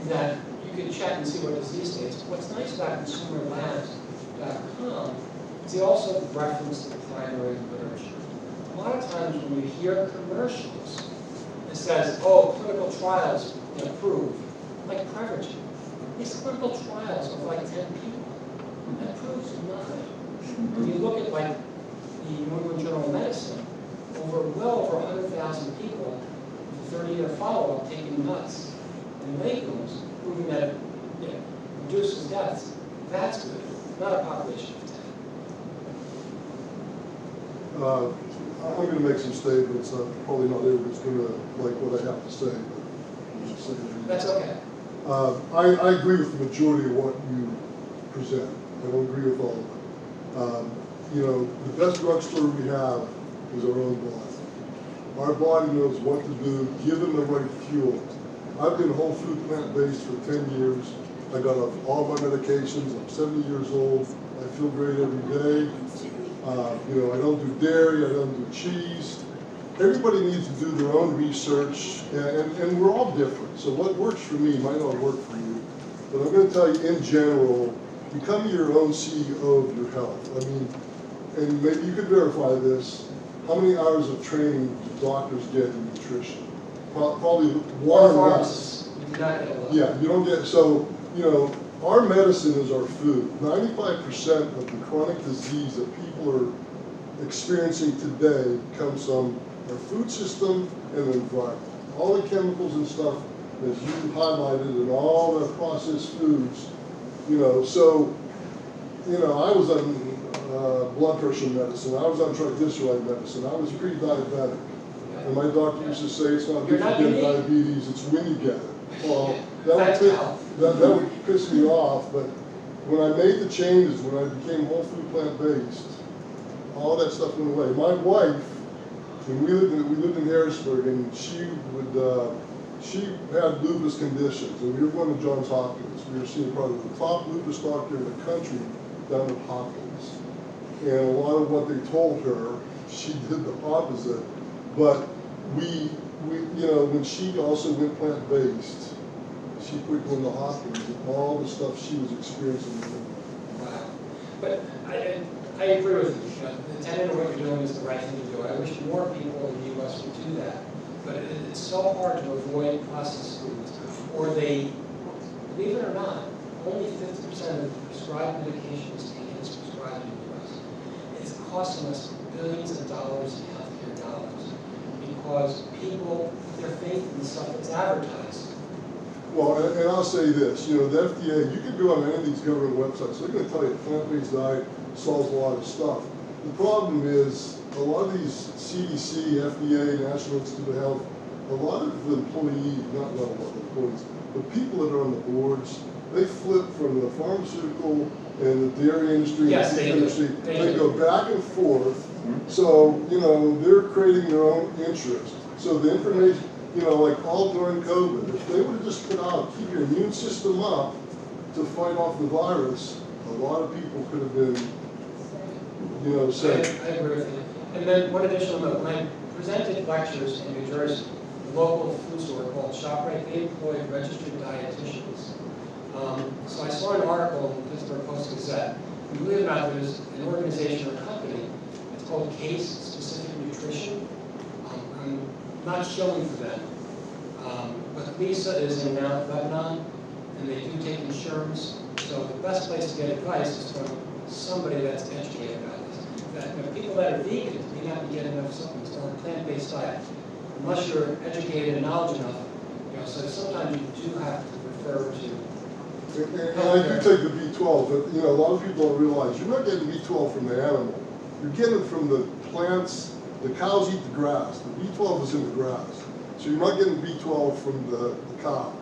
That you can check and see what disease states. What's nice about consumerlabs.com is they also reference the primary literature. A lot of times when you hear commercials, it says, oh, clinical trials approved, like Prevagen. These clinical trials of like 10 people. That proves nothing. When you look at like the New England Journal of Medicine, well over 100,000 people, 30-year follow-up taking nuts and legumes, proving that it reduces deaths. That's good, not a population of 10. I'm going to make some statements. Probably not everybody's going to like what I have to say, but I'm just saying. That's okay. I agree with the majority of what you present. I don't agree with all of it. The best drugstore we have is our own body. Our body knows what to do, given the right fuel. I've been whole food plant-based for 10 years. I got off all my medications. I'm 70 years old. I feel great every day. I don't do dairy. I don't do cheese. Everybody needs to do their own research, and we're all different. So what works for me might not work for you. But I'm going to tell you, in general, become your own CEO of your health. I mean, and maybe you could verify this. How many hours of training do doctors get in nutrition? Probably one or less. Yeah, you don't get, so, our medicine is our food. 95% of the chronic disease that people are experiencing today comes from our food system and the environment. All the chemicals and stuff, as you highlighted, and all the processed foods, so, I was on blood pressure medicine. I was on triglyceride medicine. I was pre-diabetic. And my doctor used to say it's not if you get diabetes, it's when you get it. Well, that would piss me off, but when I made the changes, when I became whole food plant-based, all that stuff went away. My wife, when we lived in Harrisburg, and she had lupus conditions, and we were going to Johns Hopkins. We were seeing probably the top lupus doctor in the country down at Hopkins. And a lot of what they told her, she did the opposite. But when she also went plant-based, she quit going to Hopkins and all the stuff she was experiencing. Wow. But I agree with you. The intent of what you're doing is the right thing to do. I wish more people in the U.S. would do that. But it's so hard to avoid processed foods. Or they, believe it or not, only 50% of prescribed medications taken is prescribed in the U.S. It's costing us billions of dollars in healthcare dollars because people put their faith in the stuff that's advertised. Well, and I'll say this, the FDA, you can go on any of these government websites, they're going to tell you a plant-based diet solves a lot of stuff. The problem is, a lot of these CDC, FDA, National Institute of Health, a lot of the employees, not a lot of employees, but people that are on the boards, they flip from the pharmaceutical and the dairy industry Yes, and the they industry. do. They go back and forth. So, they're creating their own interest. So the information, like all during COVID, if they would have just put out, keep your immune system up to fight off the virus, a lot of people could have been, safe. I agree with you. And then one additional note, when I presented lectures in New Jersey, the local food store called ShopRite. They employ registered dietitians. So I saw an article in the Pittsburgh Post-Gazette. And believe it or not, there's an organization or company, it's called Case Specific Nutrition. I'm not showing for them, but Lisa is in Mount Lebanon, and they do take insurance. So the best place to get advice is from somebody that's educated about this. That, you know, people that are vegans may not be getting enough supplements or a plant-based diet, unless you're educated and knowledgeable enough. You know, so sometimes you do have to refer to. And I do take the B12, but you know, a lot of people don't realize you're not getting B12 from the animal. You're getting it from the plants. The cows eat the grass. The B12 is in the grass. So you're not getting B12 from the cow.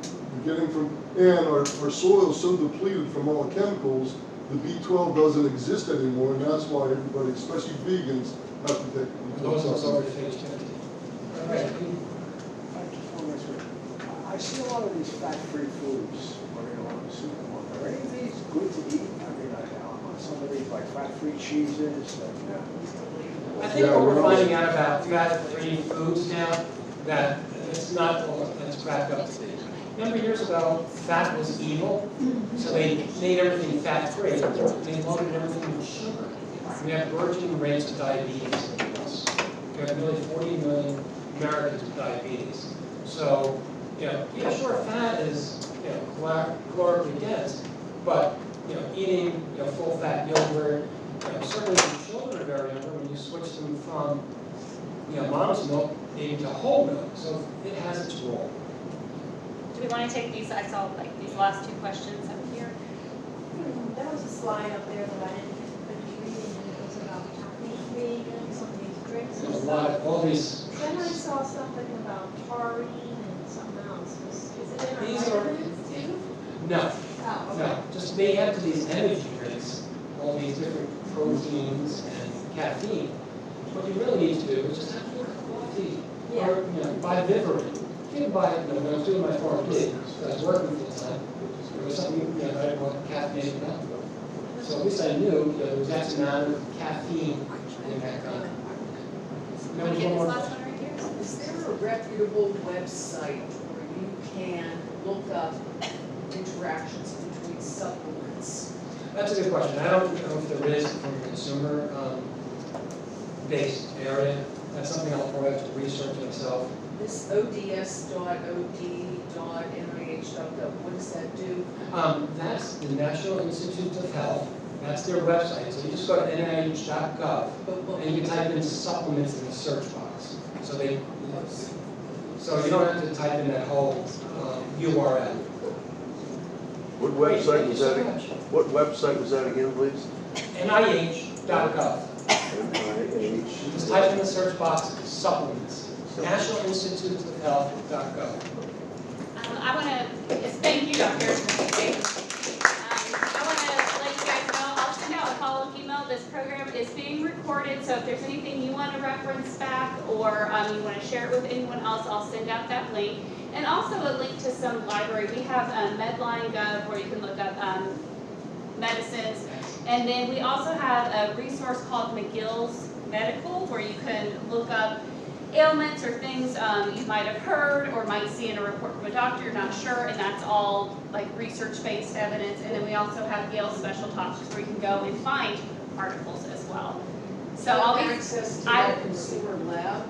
You're getting from, and our soil is so depleted from all the chemicals, the B12 doesn't exist anymore, and that's why everybody, especially vegans, have to take B12. Those are already finished. I just want to ask, I see a lot of these fat-free foods, you know, in the supermarket. Are any of these good to eat? I mean, on some of these, like fat-free cheeses, like, I think what we're finding out about fat-free foods now, that it's not all that's cracked up to be. Remember years ago, fat was evil, so they made everything fat-free. They loaded everything with sugar. We have burgeoning rates of diabetes in the US. We have nearly 40 million Americans with diabetes. So, you know, yeah, sure, fat is, you know, calorically dense, but, you know, eating, you know, full-fat yogurt, you know, certainly when children are very younger, when you switch them from, you know, mom's milk maybe to whole milk, so it has its role. Do we want to take these, I saw like these last two questions up here. There was a slide up there that I didn't finish reading, and it was about caffeine and some of these drinks and There's a lot stuff. of, all these, Then I saw something about taurine and something else. Is it in our These are- vitamins too? no, Oh, okay. no, just they add to these energy drinks, all these different proteins and caffeine. What you really need to do is just have a cup of coffee, Yeah. or, you know, buy Vivarin. You can buy, you know, when I was doing my PhD, I was working full time, there was something, you know, that I bought caffeinated milk. So at least I knew, you know, there was X amount of caffeine in that kind. Want to get this last one right here? Is there a reputable website where you can look up interactions between supplements? That's a good question. I don't know if there is from a consumer based area. That's something I'll probably have to research myself. This ods.od.nih.gov, what does that do? That's the National Institute of Health. That's their website. So you just go to nih.gov and you type in supplements in the search box. So you don't have to type in that whole URL. What website was that? Thank you so What website was that again, please? nih.gov. NIH. Just type in the search box supplements. National Institute of Health.gov. I want to, thank you, Dr. I want to let you guys know, I'll send out a follow-up email. This program is being recorded, so if there's anything you want to reference back or you want to share it with anyone else, I'll send out that link. And also a link to some library. We have Medline Gov where you can look up medicines. And then we also have a resource called McGill's Medical where you can look up ailments or things you might have heard or might see in a report from a doctor, you're not sure, and that's all like research-based evidence. And then we also have Gail's Special Topics where you can go and find articles as well. So I'll be access to our consumer lab?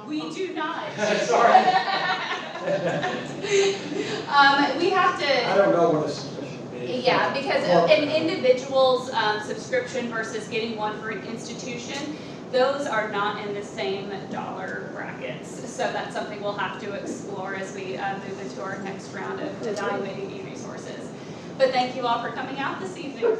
We do not. Sorry. We have to. I don't know what a subscription is. Yeah, because an individual's subscription versus getting one for an institution, those are not in the same dollar brackets. So that's something we'll have to explore as we move into our next round of evaluating e-resources. But thank you all for coming out this evening.